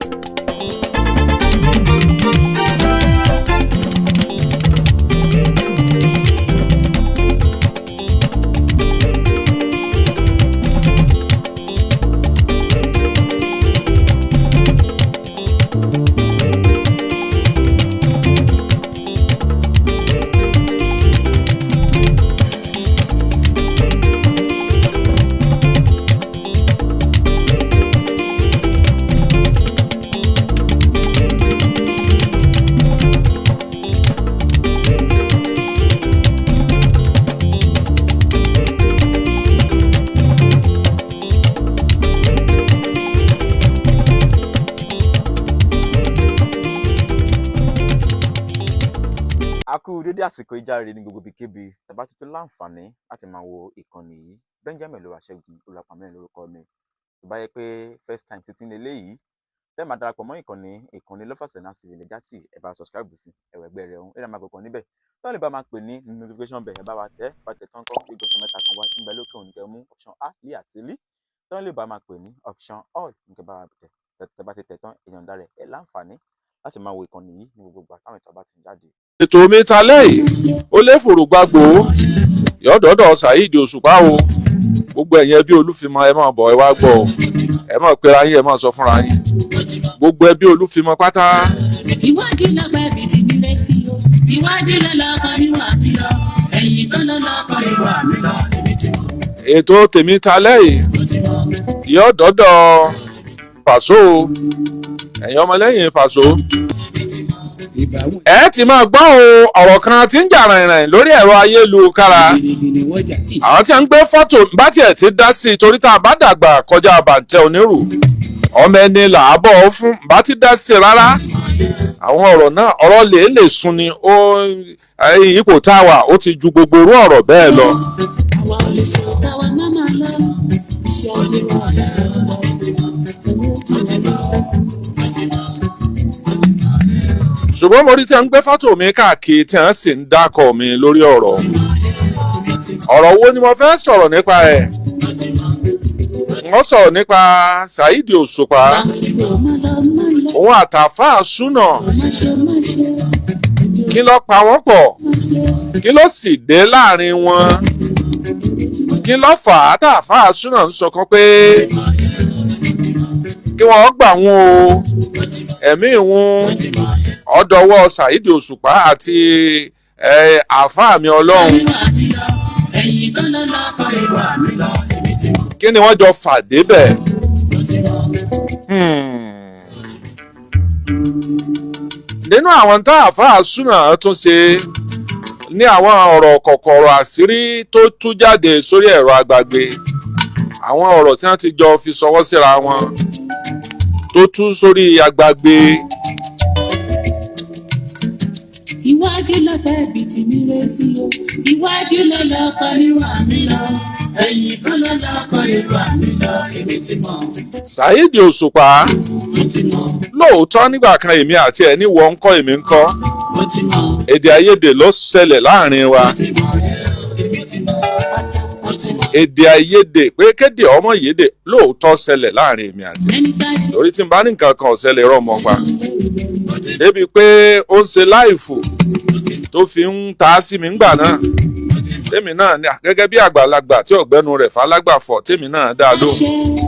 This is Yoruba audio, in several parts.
A kú dédé àsìkò ìjáre ní gbogbo ibikíbi tẹ́ bá tuntun láǹfààní láti máa wo ìkànnì yìí. Benjamin Olúwaṣẹ́gun Olúwapamẹ́rin lórúkọ mi. Tó bá yẹ pé first time títí ní eléyìí tẹ́ máa darapọ̀ mọ́ ìkànnì Lọ́fàsẹ̀ náà civil legacy ẹ bá subscribe sí ẹ̀wẹ̀gbẹ́ rẹ̀ ọ̀hún ẹ̀ máa kọ̀ọ̀kan níbẹ̀. Tó lè bá máa pè ní notification bell ẹ bá wa tẹ̀ tán kọ́ bí gbọ̀nsẹ̀ mẹ́ta kan wá tí ń bẹ lókè òun kẹ́ mú option A lé àti lí. Tó lè bá máa pè ní option all nǹkan bá wa tẹ̀ bá ti tẹ̀ tán èèyàn dára ẹ̀ láǹfààní láti máa wo ìkànnì yìí ní gbogbo àtàwọn ìtọ́ bá ti jáde. Ètò mi talẹ́ yìí ó lé fòrògbàgbò yọ̀dọ̀dọ̀ Saheed Òṣùpá o gbogbo ẹ̀yin ẹbí Olúfimọ ẹ máa bọ̀ ẹ wá gbọ́ ọ ẹ máa pera yín ẹ máa sọ fúnra yín gbogbo ẹbí Olúfimọ pátá. Ìwádìí lọ́gbà ibi tí mi lé sí o ìwádìí lọ́lọ́kọ̀ níwà mí lọ ẹ̀yìn tó lọ́lọ́kọ̀ ìwà mí lọ níbi tí mo. Ètò tèmi talẹ́ yìí yọ̀dọ̀dọ̀ Pàṣọ ẹ̀yin ọmọlẹ́yìn Pàṣọ ẹ ti máa gbọ́ ọ̀rọ̀ kan tí ń jà rìnrìn lórí ẹ̀rọ ayélujára àwọn tí a ń gbé fọ́tò bá tiẹ̀ ti dá sí i torí tá a bá dàgbà kọjá bàǹtẹ̀ onírù ọmọ ẹni làábọ̀ fún bá ti dá sí i rárá àwọn ọ̀rọ̀ náà ọ̀rọ̀ lè sun ni ipò tá a wà ó ti ju gbogbo irú ọ̀rọ̀ bẹ́ẹ̀ lọ. àwa ò lè ṣe káwa má máa lọ iṣẹ́ ọdún wa ṣùgbọ́n mo rí tí a ń gbé fọ́tò mi káàkiri tí a sì ń dákọ̀ mi lórí ọ̀rọ̀ wo ni mo fẹ́ sọ̀rọ̀ nípa ẹ̀ wọ́n sọ̀rọ̀ nípa Saheed Òṣùpá òun àtàfáà Súnà kí ló pa wọ́n pọ̀ kí ló sì dé láàrin wọn kí ló fà á tàfáà Súnà ń sọkàn pé kí wọ́n gbà wọn o ẹ̀mí wọn ọ̀dọ̀wọ́ Saheed Òṣùpá àti àáfàá mi Ọlọ́run kí ni wọ́n jọ fà débẹ̀ nínú àwọn tá àáfàá Súnà tún ṣe ní àwọn ọ̀rọ̀ kọ̀kọ̀rọ̀ àṣírí tó tú jáde sórí ẹ̀rọ agbàgbé àwọn ọ̀rọ̀ tí wọ́n ti jọ fi ṣọwọ́ síra wọn tó tú sórí agbàgbé. ìwádìí lọ́gbà ibi tí mi lé sí o ìwádìí lọ́lọ́kọ̀ níwà mí lọ ẹ̀yìn tó lọ́lọ́kọ̀ ìwà mí lọ èmi ti mọ̀. Saheed Òṣùpá lóòótọ́ nígbà kan èmi àti ẹ̀ ní wọ́n ń kọ́ èmi ń kọ́ èdè àìyedè ló ṣẹlẹ̀ láàrin wa èdè àìyedè pé kéde ọmọ yédè lóòótọ́ ṣẹlẹ̀ láàrin èmi àti ẹ̀ torí tí n bá ní nǹkan kan ọ̀ṣẹlẹ̀ rọ̀ mọ́ pa débi pé ó ń ṣe láìfù tó fi ń ta sí mi ńgbà náà tèmi náà gẹ́gẹ́ bí àgbàlagbà tí ọ̀gbẹ́nu rẹ̀ falágbàfọ̀ tèmi náà dá lóhùn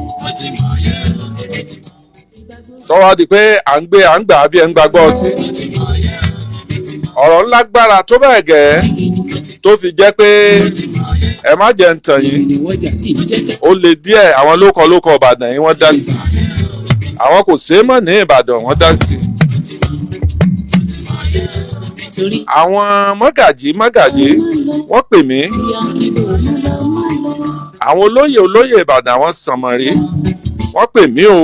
tọ́wọ́ di pé à ń gbà bí ẹ ń gbàgbọ́ ọtí ọ̀rọ̀ ńlá gbára tó bẹ́ẹ̀ gẹ́ tó fi jẹ́ pé ẹ má jẹ́ ń tàn yín ó le díẹ̀ àwọn lókọ Ìbàdàn yìí wọ́n dá sí àwọn kò ṣeé mọ̀ ní Ìbàdàn wọ́n dá sí àwọn mọ́gàjí wọ́n pè mí àwọn olóyè Ìbàdàn àwọn sànmọ́rí wọ́n pè mí o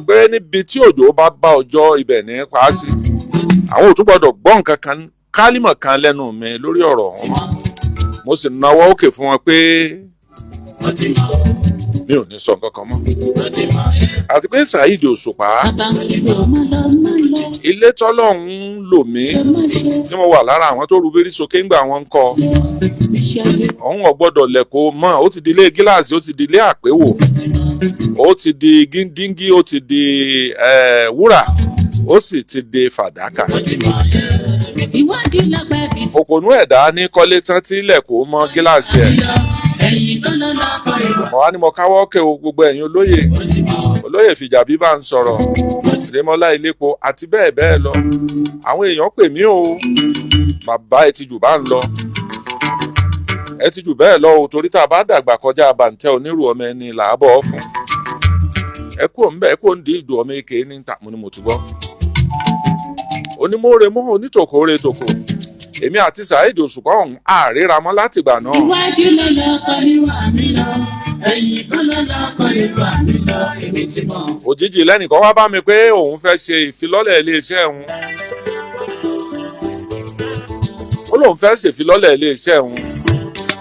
pé níbi tí òjò bá bá ọjọ́ ibẹ̀ ní paasi àwọn ò tún gbọ́dọ̀ gbọ́ nǹkan kan kálímọ̀ kan lẹ́nu mi lórí ọ̀rọ̀ wọn mo sì nawọ́ òkè fún wọn pé mi ò ní sọ nǹkan kan mọ́ àti pé Saheed Òṣùpá ilé tọ́lọ́hún lò mí tí mo wà lára àwọn tó rúbérí sókè ńgbà wọn ń kọ́ ọ̀hún ọ̀gbọ́dọ̀ lẹ̀kọ́ mọ́ ó ti di ilé gíláàsì ó ti di ilé àpéwò ó ti di gíngí, ó ti di wúrà, ó sì ti di fàdákà. ìwádìí lọ́pẹ́ bíi ti òpònú ẹ̀dá ní kọ́lé tán tí ilẹ̀kùn mọ́ gíláàsì ẹ̀. ẹ̀yìn kan ló lọ́kọ̀ èrò mo wá ní mo káwọ́ kẹ́ o gbogbo ẹ̀yin olóyè Fìjàbí bá ń sọ̀rọ̀, Ìrèmọ́lá Ilépo àti bẹ́ẹ̀ bẹ́ẹ̀ lọ. àwọn èèyàn pè mí o, bàbá ẹ ti jù bá ń lọ, ẹ ti jù bẹ́ẹ̀ lọ o, torí tá a bá dàgbà kọjá bàǹtẹ́ onírú ọmọ ẹni làábọ̀ fún. ẹ kú òǹbẹ ẹ kú òǹdí ìdù ọmọ èké ní ta mo ni mo ti gbọ́. onímọ̀ọ́rẹ́ mọ́ onítòkòrè tòkò, èmi àti Saheed Òṣùpá ọ̀hún àríra mọ́ látìgbà náà. ìwádìí ló lọ́kọ̀ nírú àmì lọ ẹ̀yìn kan ló lọ́kọ̀ èrò àmì lọ èmi ti mọ̀. òjijì lẹ́nìkan wá bá mi pé òun fẹ́ ṣe ìfilọ́lẹ̀ iléeṣẹ́ òun. ó lóun fẹ́ ṣèfilọ́lẹ̀ iléeṣẹ́ òun.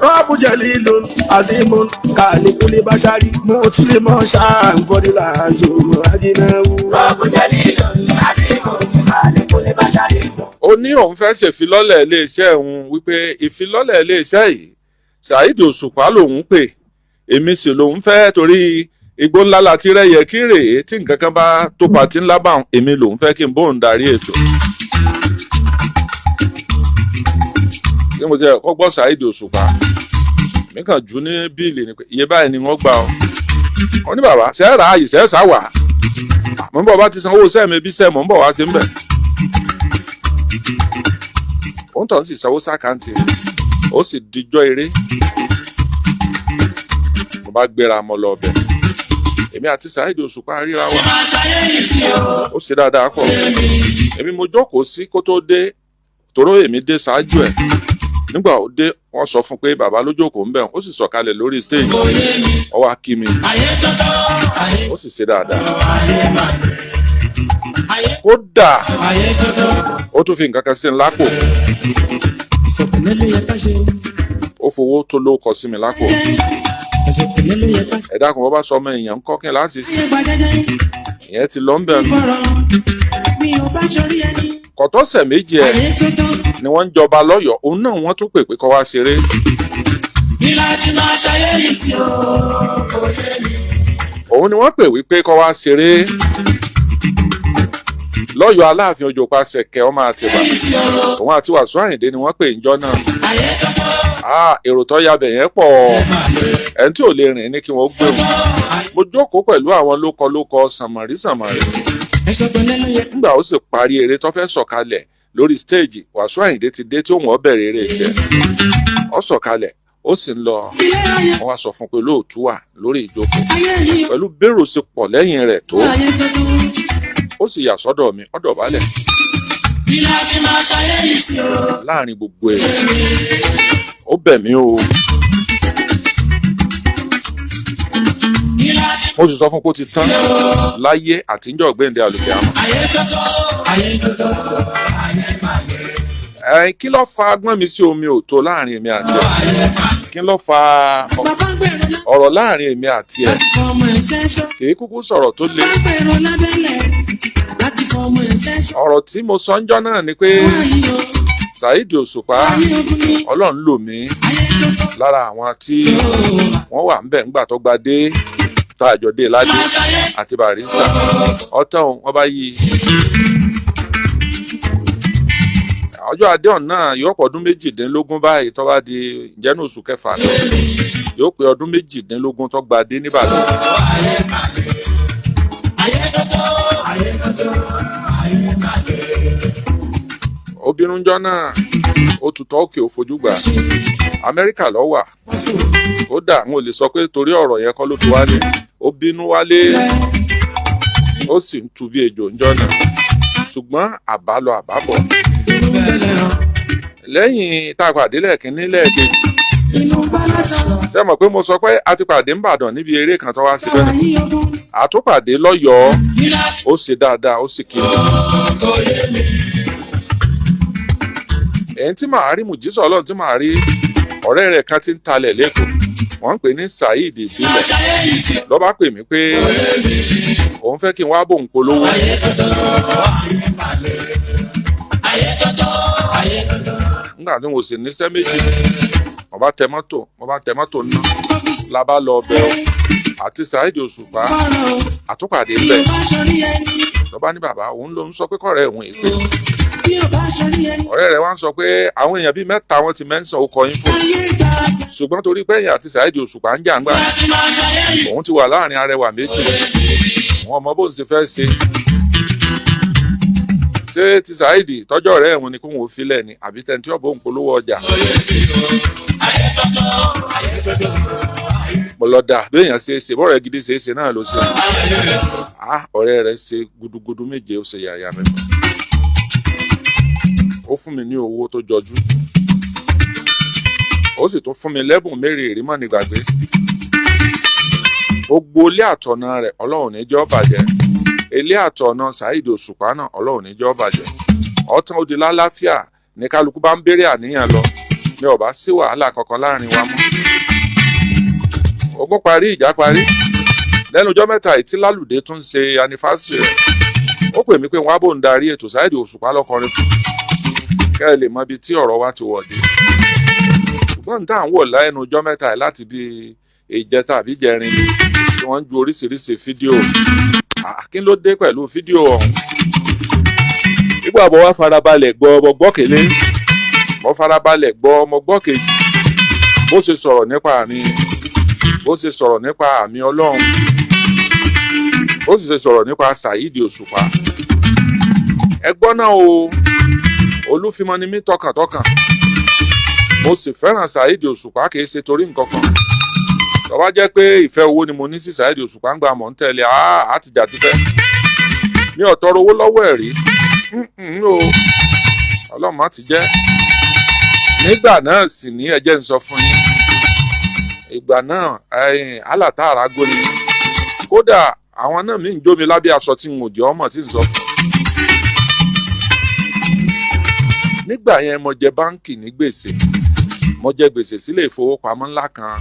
rọ́ọ̀bù jẹ̀lílò azimun kàlíkùlì bàṣárì mùtúlímọ̀ ṣàǹfọ̀dìlà àjòmọ̀ àdínáwó. rọ́ọ̀bù jẹ̀lílò azimun kàlíkùlì bàṣárì. ó ní òun fẹ́ ṣèfilọ́lẹ̀ iléeṣẹ́ òun wípé ìfilọ́lẹ̀ iléeṣẹ́ yìí Saheed Òṣùpá lòun pè, èmi sì lòun fẹ́ torí igbó ńlá láti rẹ́yẹ kí rèé tí nǹkan kan bá tó pàtí ńlá bá èmi lòun fẹ́ kí n bóun darí ètò. bí mo jẹ́ kọ́gbọ́ Saheed Òṣùpá mi kàn jù ní bíìlì ni pé iye báyìí ni wọ́n gbà ọ́. wọ́n ní bàbá sẹ́ẹ̀rà ààyè sẹ́ẹ̀sà wà, mo ń bọ̀ bá ti sanwó sẹ́ẹ̀mí bí sẹ́ẹ̀ mo ń bọ̀ wá sí ń bẹ̀. òun tàn sì sanwó sákàǹtì ó sì dijọ́ eré, mo bá gbéra mọ́ lọ ọbẹ̀. èmi àti Saheed Òṣùpá ríra wa, ó sì dáadáa pọ̀. èmi mo jókòó sí kó tó dé, tòró èmi dé ṣáájú ẹ̀. nígbà ó dé wọ́n sọ fún pé bàbá ló jókòó ń bẹ̀, ó sì sọ̀kalẹ̀ lórí stage, ó wá kí mi, ó sì ṣe dáadáa. kódà ó tún fi nǹkan kan sí mi lápò, ó fowó tó ló kọ sí mi lápò. ẹ dákun bọ́ bá sọ ọmọ èèyàn ń kọ́ kí n láti sí ìyẹn ti lọ ń bẹ̀ nù. kọ̀tọ́sẹ̀ méjì ẹ̀ ni wọ́n ń jọba lọ́yọ̀ọ́, òun náà wọ́n tún pè pé kó wá ṣeré. òun ni wọ́n pè wípé kó wá ṣeré lọ́yọ̀ọ́ Aláàfin Òjó Pàṣẹkẹ́ ọmọ Àtìbà. òun àti Wàsíù Àyìndé ni wọ́n pè ń jọ́ náà. èrò tó yabẹ̀ yẹn pọ̀, ẹni tí ò lè rìn ní kí wọ́n gbé wọn. mo jókòó pẹ̀lú àwọn lókọ sànmọ̀rí. nígbà ó sì parí eré tó fẹ́ sọ̀kalẹ̀ lórí stéèjì, Wàsíù Àyìndé ti dé tí òun ó bẹ̀rẹ̀ eré jẹ́. ó sọ̀kalẹ̀ ó sì ń lọ, wọ́n wá sọ fún pé lóòtú wà lórí ìjókòó pẹ̀lú bérò ṣe pọ̀ lẹ́yìn rẹ̀ tó. ó sì yà sọ́dọ̀ mi, ó dọ̀bálẹ̀. láàrin gbogbo ẹ̀ ó bẹ̀ mí o. mo sì sọ fún kó ti tán láyé àtijọ́ gbẹ̀ǹdẹ̀ àlùkìyámà. kí ló fa agbọ́n mi sí omi òtó láàrin èmi àti ẹ̀? kí ló fa ọ̀rọ̀ láàrin èmi àti ẹ̀? kì í kúkú sọ̀rọ̀ tó le. ọ̀rọ̀ tí mo sọ ńjọ́ náà ni pé Saheed Òṣùpá Ọlọ́run lò mí lára àwọn tí wọ́n wà ń bẹ̀ ńgbà tó gba dé tá àjọ dé ládé àti Barrister. ọ̀tọ̀ wọ́n bá yí ọjọ́ adé ọ̀nà yóò pọ̀ ọdún 18 báyìí tó bá di ìjẹ́nu oṣù kẹfà lọ yóò pé ọdún 18 tó gba dé nìbàdàn. obìnrin jọ náà ó tutọ́ òkè òfojú gbà Amẹ́ríkà ló wà. kódà n ò lè sọ pé torí ọ̀rọ̀ yẹn kọ́ ló fi wálé, ó bínú wálé, ó sì ń tu bí ejò ńjọ́ náà. ṣùgbọ́n àbálọ àbábọ̀ lẹ́yìn tá a pàdé lẹ́ẹ̀kínní lẹ́ẹ̀kejì. ṣé mọ̀ pé mo sọ pé a ti pàdé ńbàdàn níbi eré kan tó wá sí bẹ́ẹ̀ náà. àtúpàdé lọ́yọ̀ọ́, ó ṣe dáadáa, ó sì kí mi. ẹ̀yìn tí màá rí Mùjísọ̀ Ọlọ́run tí màá rí ọ̀rẹ́ rẹ̀ kan tí ń talẹ̀ lẹ́kọ̀ọ́, wọ́n ń pè ní Saheed Ìbílẹ̀. ló bá pè mí pé òun fẹ́ kí n wá bóun polówó. nígbà tí mo sì níṣẹ́ méjì, mo bá tẹ mọ́tò ná la bá lọ ọbẹ̀ o. àti Saheed Òṣùpá kọ́rọ̀ o àtúpàdé bí ńbẹ̀ o bá ṣorí ẹni lọ́ba ní bàbá òun ló ń sọ pé kọ́rẹ́ òun èpè bí o bá ṣorí ẹni ọ̀rẹ́ rẹ̀ wá ń sọ pé àwọn èèyàn bíi mẹ́ta wọn ti mẹ́ńsàn ó kọ yín fún ayé gbà ṣùgbọ́n torí pé ẹ̀yìn àti Saheed Òṣùpá ń jà ń gbà láti máa ṣayẹyẹ. òun ti wà láàrin arẹwà méjì wọn ọmọ bóun ṣe fẹ́ ṣe ti Saheed tọ́jọ́ ọ̀rẹ́ ẹ̀hún ni kó wọn ò filẹ̀ ni àbí tẹ̀ntì ọ̀bọ̀ òun polówó ọjà mọ̀lọ́dà béèyàn ṣe bọ́ọ̀rẹ́ gidi ṣe náà ló ṣe ọ̀rẹ́ rẹ̀ ṣe gudugudu méje ó ṣe yàyà mẹ́fà ó fún mi ní owó tó jọjú ó sì tún fún mi lẹ́bùn mẹ́rin ìrímọ̀ nígbàgbé gbogbo ilé àtọ̀nà rẹ̀ ọlọ́run ní jọ́ bàjẹ́ ilé àtọ̀nà Saheed Òṣùpá náà ọlọ́run ní jọ́ bàjẹ́ ọ̀tán òdì lálàáfíà ní kálukú bá ń béèrè àníyàn lọ ní ọ̀bá sí wàhálà kankan láàrin wa mọ́ ogun parí ìjà parí lẹ́nu ọjọ́ mẹ́ta ìtí lálùdé tún ṣe anifásitì rẹ̀ ó pè mí pé wọ́n á bò ń darí ètò Saheed Òṣùpá lọ́kọrin fún kẹ́ ẹ lè mọ ibi tí ọ̀rọ̀ wa ti wọ̀dé ṣùgbọ́n ní táwọn wò lẹ́nu ọjọ́ mẹ́ta ẹ̀ láti bí ìjẹta àbí jẹrin tí wọ́n ń ju oríṣiríṣi fídíò kí ló dé pẹ̀lú fídíò ọ̀hún nígbà bọ́ wá farabalẹ̀ gbọ́ ọmọ gbọ́ kélé mo farabalẹ̀ gbọ́ ọmọ gbọ́ kejì bó ṣe sọ̀rọ̀ nípa àmì bó ṣe sọ̀rọ̀ nípa àmì ọlọ́run bó sì ṣe sọ̀rọ̀ nípa Saheed Òṣùpá ẹ gbọ́ náà o olúfimọ́ ni mí tọkàntọkàn mo sì fẹ́ràn Saheed Òṣùpá kì í ṣe torí nǹkan kan tó bá jẹ́ pé ìfẹ́ owó ni mo ní sí Saheed Òṣùpá ń gba mọ̀ ń tẹ̀lé àtìjà ti fẹ́ mi ò tọrọ owó lọ́wọ́ ẹ̀ rí o ọlọ́run má ti jẹ́ nígbà náà sì ní ẹjẹ́ ń sọ fún yín ìgbà náà alátàrà goni kódà àwọn náà mí ń jó mi lábẹ́ aṣọ tí n ò jẹ́ ọmọ tí ń sọ fún nígbà yẹn mo jẹ báńkì ní gbèsè mo jẹ gbèsè sílé ìfowópamọ́ ńlá kan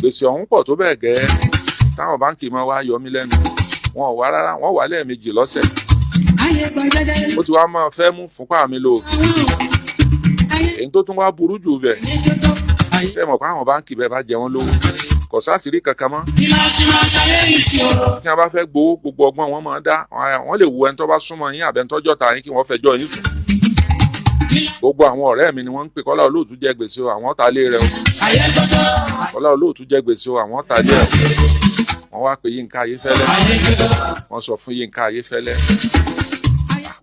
gbèsè ọ̀hún pọ̀ tó bẹ́ẹ̀ gẹ́ táwọn báńkì máa wá yọ mí lẹ́nu wọn ò wá rárá wọn wà lẹ́ẹ̀mejì lọ́sẹ̀ ó ti wá máa fẹ́ mú fúnpá mi lò èyí tó tún wá burú jù bẹ̀ ṣe mọ̀ pé àwọn báńkì bẹ́ẹ̀ bá jẹ wọ́n lówó kò sáàsìrí kankan mọ́ tí wọ́n bá fẹ́ gbowó gbogbo ọgbọ́n wọn máa dá wọ́n lè wo ẹni tó bá súnmọ́ yín àbẹ́ntọ́jọ́ ta yín kí wọ́n fẹjọ́ yín sùn gbogbo àwọn ọ̀rẹ́ mi ni wọ́n ń pè Kọ́lá Olóòtú jẹ gbèsè o àwọn ta lé rẹ o Kọ́lá Olóòtú jẹ gbèsè o àwọn ta lé rẹ wọ́n wá pè Yínká Ayéfẹ́lẹ́ wọ́n sọ fún Yínká Ayéfẹ́lẹ́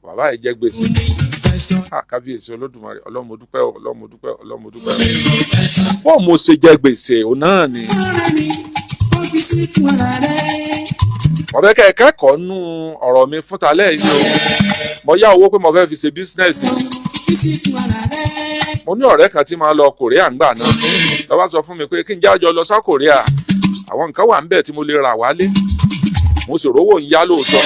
bàbá yìí jẹ gbèsè kábíyèsí Olódùmarè Ọlọ́run mo dúpẹ́ Ọlọ́run mo dúpẹ́ Ọlọ́run mo dúpẹ́ fún mo ṣe jẹ gbèsè o náà ni ọ̀rẹ́ kẹ́kọ̀ọ́ nú ọ̀rọ̀ mi fún talẹ́ yìí o mo yá owó pé mo fẹ́ fi ṣe bísínẹ́sì mo ní ọ̀rẹ́ kan tí máa lọ Korea ńgbà náà ló bá sọ fún mi pé kí n jájọ lọ sá Korea àwọn nǹkan wà ńbẹ̀ tí mo lè rà wálé mo sì rówó ń yá lóòótọ́.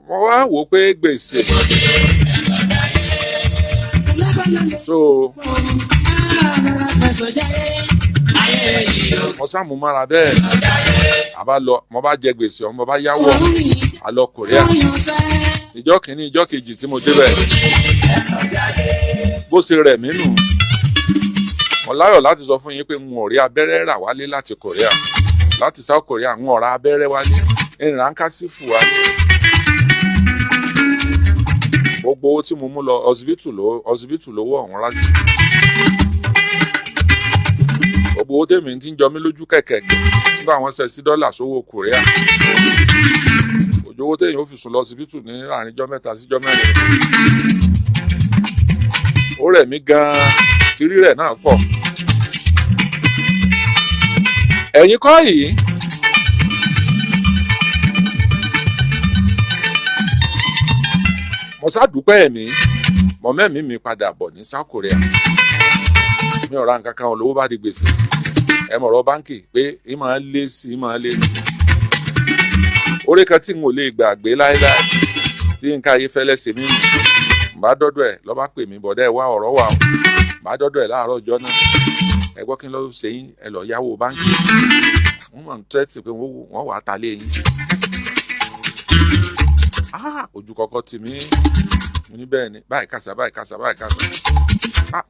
mo wá wò ó pé gbèsè so mo sáàmù mára bẹ́ẹ̀ àbá lọ mo bá jẹ gbèsè ọ̀hún mo bá yáwó a lọ Korea ìjọ́ kìíní ìjọ́ kejì tí mo débẹ̀ bó ṣe rẹ̀ mí nù mo láyọ̀ láti sọ fún yín pé n ò rí abẹ́rẹ́ rà wálé láti Korea láti South Korea n ò ra abẹ́rẹ́ wálé ìrìnà ń ká sí fù wálé gbogbo owó tí mo mú lọ ọsibítù lówó ọ̀hún láti gbogbo owó tèmi ti ń jọ mí lójú kẹ̀kẹ̀kẹ̀ nígbà wọ́n ṣe sí dọ́là sówó Korea òjò owó téèyàn ó fi sùn lọ ọsibítù ní àárín ijọ́ mẹ́ta síjọ́ mẹ́rin ó rẹ̀ mí gan-an tírí rẹ̀ náà pọ̀ ẹ̀yin kọ́ yìí mo ṣàdúpẹ́ ẹ̀mí mo mẹ́mí mi padà bọ̀ ní South Korea mi ò ra nǹkan kan olówó bá di gbèsè ẹ mọ̀rọ̀ báńkì pé ìmọ̀ lé sí orí kan tí n ò lè gbàgbé láéláé tí Yínká Ayéfẹ́lẹ́ ṣe mí nù bá dọ́dọ̀ ẹ̀ lọ́ bá pè mí bọ̀dẹ́ ẹ̀ wá ọ̀rọ̀ wà o bá dọ́dọ̀ ẹ̀ láàárọ̀ ọjọ́ náà ẹ gbọ́ kí n lọ ṣe yín ẹ lọ yáwó báńkì wọ́n mọ̀ ń tẹ́tì pé wọ́n wà á ta lé yín. Ojú kọ́kọ́ tì mí mo ní bẹ́ẹ̀ ni báyìí kàṣà.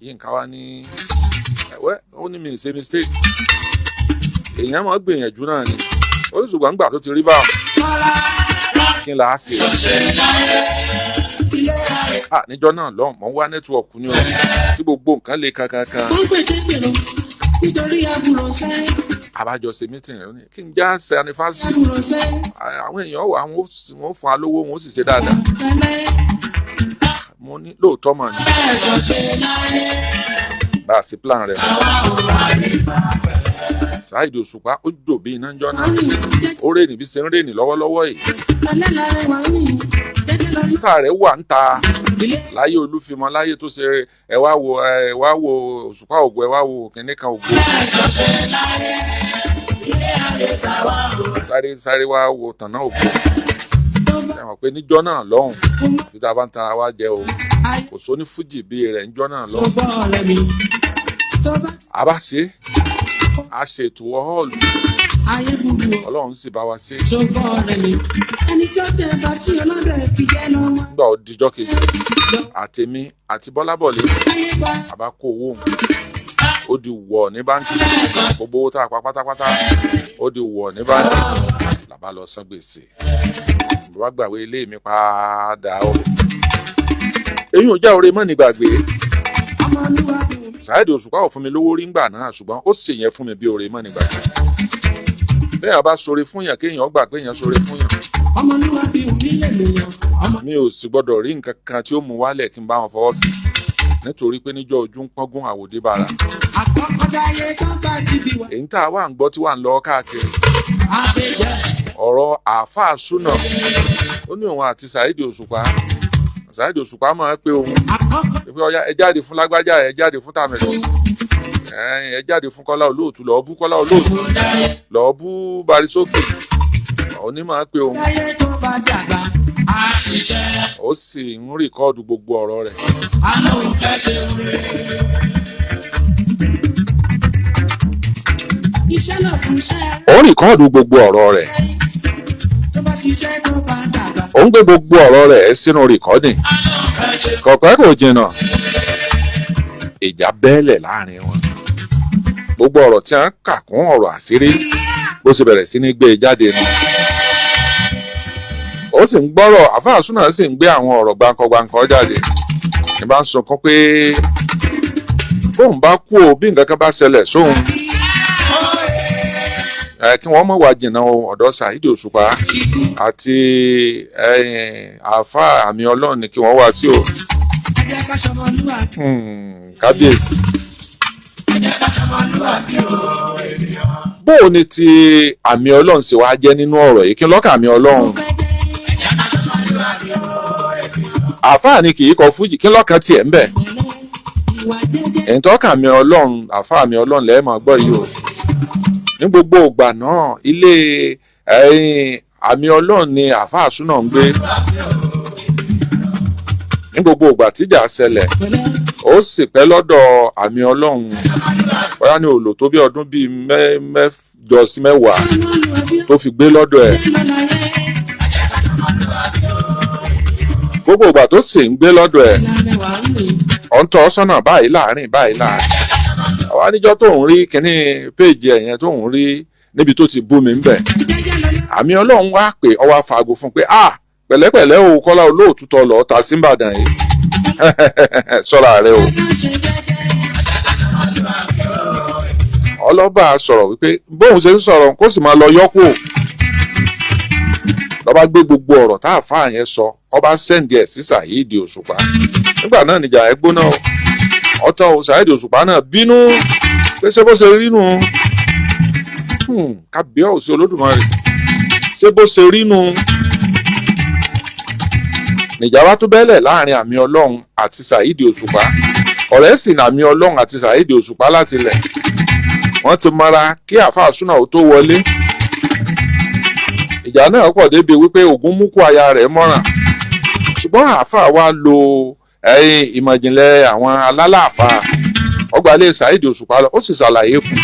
Yínká wá ní ó ní mi ì ṣe mistake èèyàn máa gbìyànjú náà ni oríṣùgbọ́n nígbà tó ti rí báwọn kí n là á ṣe níjọ́ náà lọ́hùn mọ́ wá nẹ́tíwọ̀kù ni ọ̀hún tí gbogbo nǹkan le kankan. àbájọ ṣe mítìn rẹ kí n já ṣe anifásitì àwọn èèyàn wà wọ́n fún wa lówó wọn ó sì ṣe dáadáa mo ní lóòótọ́ mọ̀ ní bá a sì plan rẹ̀ Saheed Òṣùpá ó jò bí iná jọ́ náà ó rèé bí ṣe ń rèé lọ́wọ́lọ́wọ́ yìí títà rẹ̀ wà ń ta láyé Olúfimọ láyé tó ṣe ẹ wá wo Òṣùpá Ògo ẹ wá wo kìnní kan Ògo sáré wá wo Tànà Ògo ẹ mọ̀ pé níjọ́ náà lọ́hùn àfi tá a bá ń tara wá jẹ o kò sóní fújì bí rẹ̀ níjọ́ náà lọ́hùn a bá ṣe a ṣètò họ́ọ̀lù Ọlọ́run sì bá wa ṣe nígbà òdìjọ́ kejì àtèmi àti Bọ́lábọ̀lé àbá kó owó ó di wọ̀ ní báńkì gbogbo owó tá a pa pátápátá ó di wọ̀ ní báńkì làbá lọ san gbèsè bàbá gbàwé ilé mi padà ó èyí ò já oore mọ́ ní gbàgbé Saheed Òṣùpá ò fún mi lówó rí ngbà náà ṣùgbọ́n ó sì yẹn fún mi bí oore mọ́ ní gbàgbé bẹ́ẹ̀ bá ṣoore fún yàn kéèyàn gbà pé èèyàn ṣoore fún yàn mi ò sì gbọ́dọ̀ rí nǹkan kan tí ó mú wálẹ̀ kí n bá wọn fọwọ́ sí nítorí pé níjọ́ ojú ń pọ́ngún àwòdé bara èyí tá a wà ń gbọ́ tí wà ń lọ káàkiri ọ̀rọ̀ àáfàá súnà ó ní òun àti Saheed Òṣùpá máa ń pé òun pé ọya ẹ jáde fún lágbájá ẹ jáde fún tàmẹ̀dọ̀ ẹ jáde fún Kọ́lá Olóòtú lọ́ọ́ bú Kọ́lá Olóòtú lọ́ọ́ bú Barisókè òní máa ń pé òun ó sì ń rìkọ́ọ̀dù gbogbo ọ̀rọ̀ rẹ̀. ó rìkọ́ọ̀dù gbogbo ọ̀rọ̀ rẹ̀ ó ń gbé gbogbo ọ̀rọ̀ rẹ̀ sínú rìkọ́dìn kọ̀pẹ́ kò jìnnà ìjà bẹ́ẹ̀lẹ̀ láàrin wọn gbogbo ọ̀rọ̀ tí wọ́n kà kún ọ̀rọ̀ àṣírí bó ṣe bẹ̀rẹ̀ sí ní gbé e jáde nù ó sì ń gbọ́rọ̀ àfáà súnà sì ń gbé àwọn ọ̀rọ̀ gbáǹkọ́ jáde ní bá ń sunkún pé bóun bá kú o bí nǹkan kan bá ṣẹlẹ̀ sóun kí wọ́n mọ̀ wá jìnnà ọ̀dọ̀ Saheed Òṣùpá àti àáfàá àmì Ọlọ́run ni kí wọ́n wá sí o kábíyèsí. bóun ni ti àmì Ọlọ́run sì wá jẹ́ nínú ọ̀rọ̀ yìí kí lọ́kàn àmì Ọlọ́run àáfàá ni kì í kọ fújì kí lọ́kàn tiẹ̀ ń bẹ̀ ẹ̀ńtọ́kàn àmì Ọlọ́run àáfàá àmì Ọlọ́run lẹ́ẹ̀ máa gbọ́ yìí o ní gbogbo ìgbà náà ilé àmì Ọlọ́run ni àáfàá súnà ń gbé ní gbogbo ìgbà tíjà ṣẹlẹ̀ ó sì pẹ́ lọ́dọ̀ àmì Ọlọ́run bóyá ní òòlò tó bí ọdún bíi mẹ́jọ sí mẹ́wàá tó fi gbé lọ́dọ̀ ẹ̀ gbogbo ìgbà tó sì ń gbé lọ́dọ̀ ẹ̀ ọ̀ ń tọ́ sọ́nà báyìí láàrin àwa níjọ́ tó ń rí kínní péèjì ẹ̀yẹn tó ń rí níbi tó ti bú mi ń bẹ̀ àmì Ọlọ́run wá pé ọwọ́ àfàgò fún pé pẹ̀lẹ́pẹ̀lẹ́ o Kọ́lá Olóòtú tọ́ lọ ta sí Ìbàdàn yìí sọ́ra rẹ o ọlọ́ba sọ̀rọ̀ wípé bóun ṣe ń sọ̀rọ̀ kó sì máa lọ yọ́kù lọ́ba gbé gbogbo ọ̀rọ̀ tá àfáà yẹn sọ ọba sẹ́ǹdì ẹ̀ sí Saheed Òṣùpá nígbà náà níjà ẹ gbóná ọ̀tọ̀ Saheed Òṣùpá náà bínú pé ṣé bó ṣe rí nù kábíyèsí Olódùmarè ṣé bó ṣe rí nù níjà wá tó bẹ́lẹ̀ láàrin àmì Ọlọ́run àti Saheed Òṣùpá ọ̀rẹ́ sì ní àmì Ọlọ́run àti Saheed Òṣùpá láti lẹ̀ wọ́n ti mara kí àáfàá súnà ó tó wọlé ìjà náà pọ̀ débi wípé Ògún mú kó aya rẹ̀ mọ́ràn ṣùgbọ́n àáfàá wa lo ìmọ̀ ìjìnlẹ̀ àwọn alálàáfàá ọgbàlẹ̀ Saheed Òṣùpá lọ ó sì ṣàlàyé fún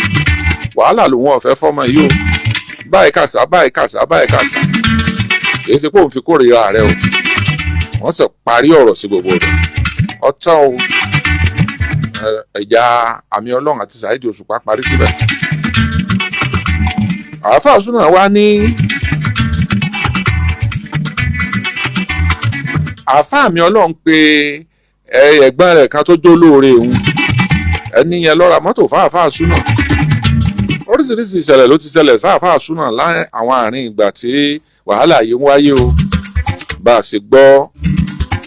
wàhálà lòun ọ̀fẹ́ fọ́mọ yìí o báyìí kàṣà báyìí kàṣà báyìí kàṣà kì í ṣe pé òun fi kórìíra rẹ o wọ́n sì parí ọ̀rọ̀ sí gbogbo rẹ̀ ọ̀tán o ẹ̀yà àmì ọlọ́run àti Saheed Òṣùpá parí síbẹ̀. àáfàá súnà wá ní àáfàá àmì ọlọ́run pé ẹ̀gbọ́n rẹ̀ kan tó jó lóore òun ẹni yẹn lọ ra mọ́tò fáàfáà súnà oríṣiríṣi ìṣẹ̀lẹ̀ ló ti ṣẹlẹ̀ sáàfáà súnà láàrin àwọn àárín ìgbà tí wàhálà yìí ń wáyé o bá a ṣe gbọ́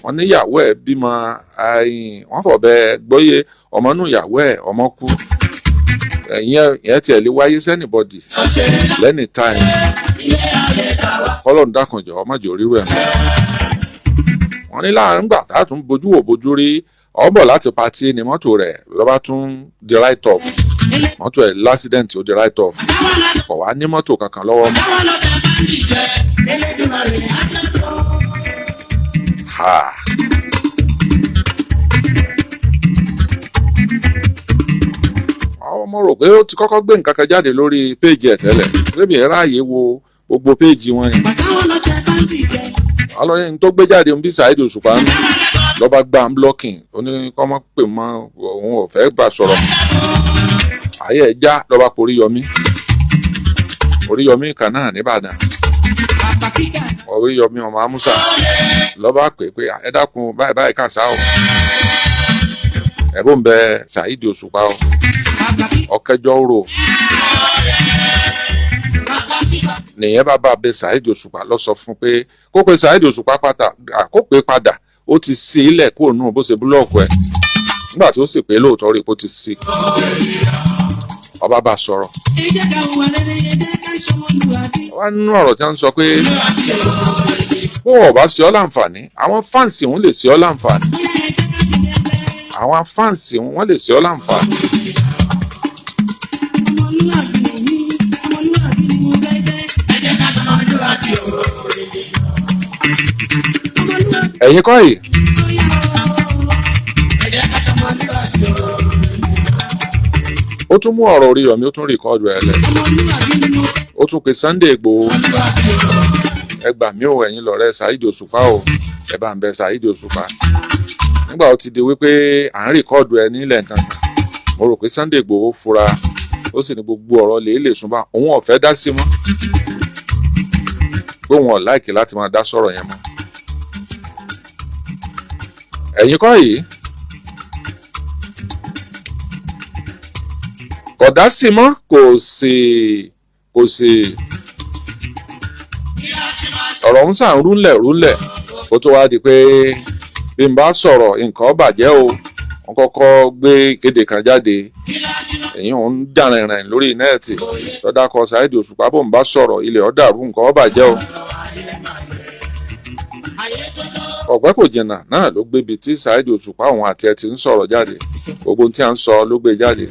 wọn níyàwó ẹ̀ bímọ wọ́n fọ̀bẹ gbóyè ọmọ nù ìyàwó ẹ̀ ọmọ kú ìyẹn tiẹ̀ lè wáyé sẹ́nìbọ̀dì lẹ́nì táìm Ọlọ́run dákànjọ́ ọmọdé orírú ẹ̀ mọ́ wọ́n ní láàrin gbà tá a tún bójú wò bójú rí ọ̀bọ̀ láti patí ni mọ́tò rẹ̀ lọ́ba tún di right off mọ́tò ẹ̀ lásìdẹ̀ǹtì ó di right off kò wá ní mọ́tò kankan lọ́wọ́ mọ́. ọmọ rò pé ó ti kọ́kọ́ gbé nǹkan kan jáde lórí péèjì ẹ̀ tẹ́lẹ̀ lébi ẹ̀ ráàyè wo gbogbo péèjì wọn yẹn. alọ́yìn tó gbé jáde ń bí Saheed Òṣùpá ń lọ́ba gbá ń blocking ó ní kọ́ mọ́ pè mọ́ òun ò fẹ́ bá sọ̀rọ̀ ayé ẹ̀ já lọ́ba kò Oríyọmí kan náà nìbàdàn Oríyọmí ọmọ amúsà lọ́ba pè pé ẹ dákun báyìí báyìí kàṣá o ẹ̀bùn bẹ Saheed Òṣùpá o ọ̀kẹjọ́ rò nìyẹn bá bẹ Saheed Òṣùpá lọ sọ fún pé kó pe Saheed Òṣùpá padà ó ti sí ilẹ̀ kó nù bó ṣe búlọ̀kù ẹ̀ nígbà tí ó sì pé lóòótọ́ rí bó ti sí ọba bá sọ̀rọ̀ wá nínú ọ̀rọ̀ tí wọ́n sọ pé bó wọ́n bá ṣe ọ́ láǹfààní àwọn fáǹsì òun lè ṣe ọ́ láǹfààní àwọn fáǹsì òun lè ṣe ọ́ láǹfààní. ẹ̀yin kọ́ yìí ó tún mú ọ̀rọ̀ Oríyọmí ó tún rìkọ́ọ̀dù ẹ̀ lẹ̀ ó tún pe Sunday Igboho ẹ gbà mí ò ẹ̀yin lọ̀rẹ́ Saheed Òṣùpá o ẹ bá ń bẹ Saheed Òṣùpá nígbà ó ti di wípé à ń rìkọ́ọ̀dù ẹ nílẹ̀ nǹkan mo rò pé Sunday Igboho fura ó sì ní gbogbo ọ̀rọ̀ lè súnmọ́ òun ò fẹ́ dá sí mọ́ pé òun ò láìkì láti máa dá sọ̀rọ̀ yẹn mọ́. ẹ̀yin kọ́ yìí kò dá sí mọ́ kò sí ọ̀rọ̀ ń sàn rúnlẹ̀ kó tó wá di pé bí n bá sọ̀rọ̀ nǹkan bàjẹ́ o wọ́n kọ́kọ́ gbé ìkéde kan jáde èyí ò ń dàrìnrìn lórí nẹ́ẹ̀tì tọ́dá kọ Saheed Òṣùpá bó ń bá sọ̀rọ̀ ilẹ̀ ọ̀dàrú nǹkan bàjẹ́ o. ọ̀pẹ́ kò jìnnà náà ló gbé ibi tí Saheed Òṣùpá òun àti ẹ ti ń sọ̀rọ̀ jáde gbogbo tí a ń sọ ló gbé jáde.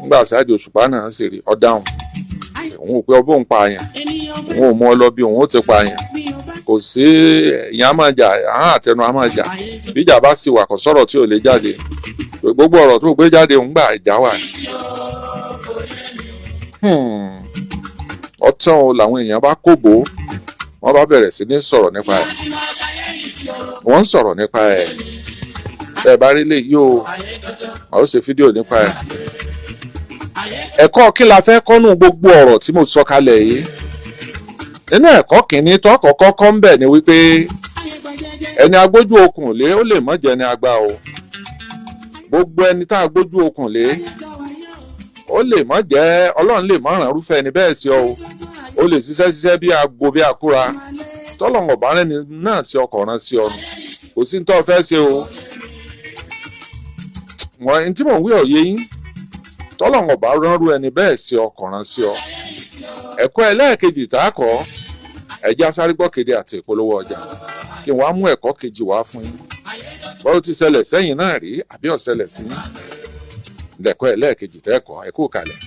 nígbà Saheed Òṣùpá náà sì rí ọ̀dáhùn òun ò pé ọbọ̀ ń pa àyàn òun ò mú ọ lọ bí òun ó ti pa àyàn kò sí ìyẹn á máa jà àhán àtẹnu á máa jà bíjà bá sì wà kò sọ̀rọ̀ tí ò lè jáde gbogbo ọ̀rọ̀ tó gbé jáde ń gbà ìjà wà. ọ̀tán o làwọn èèyàn bá kóbó wọ́n bá bẹ̀rẹ̀ sí ní sọ̀rọ̀ nípa ẹ̀ wọ́n ń sọ̀rọ̀ nípa ẹ̀ bẹ́ẹ̀ bá rí lè yóò àwọn ṣe fídíò nípa ẹ̀. ẹ̀kọ́ kí la fẹ́ kọ́nù gbogbo ọ̀rọ̀ tí mo sọ kalẹ̀ yìí nínú ẹ̀kọ́ kìíní tó kọ́kọ́ ń bẹ̀ ni wípé ẹni agbójú okùn lé ó lè mọ́ jẹ́ ni agbá o gbogbo ẹni tá a gbójú okùn lé ó lè mọ́ jẹ́ ọlọ́run lè mọ́ ràn rúfẹ́ ẹni bẹ́ẹ̀ sí ọ o ó lè ṣiṣẹ́ bí aago bí akúra tọ́lọ̀ngọ̀ bá rẹ́ni náà sí ọkọ̀ rán sí ọrùn kò sí ní tó fẹ́ ṣe o wọ́n tí mò ń wí òye yín tọ́lọ̀ngọ̀ bá ránrú ẹni bẹ́ẹ̀ sí ọkọ̀ rán sí ọ. ẹ̀kọ́ ẹlẹ́ẹ̀kejì tá a kọ́ ẹ̀jẹ̀ asárígbọ́kéde àti ìpolówó ọjà kí wọ́n á mú ẹ̀kọ́ kejì wá fún yín bọ́ọ̀ ti ṣẹlẹ̀ sẹ́yìn náà rí àbí ó ṣẹlẹ̀ sí yín lẹ́kọ́ ẹlẹ́ẹ̀kejì tẹ́ẹ̀kọ́ ẹ̀kú kalẹ̀.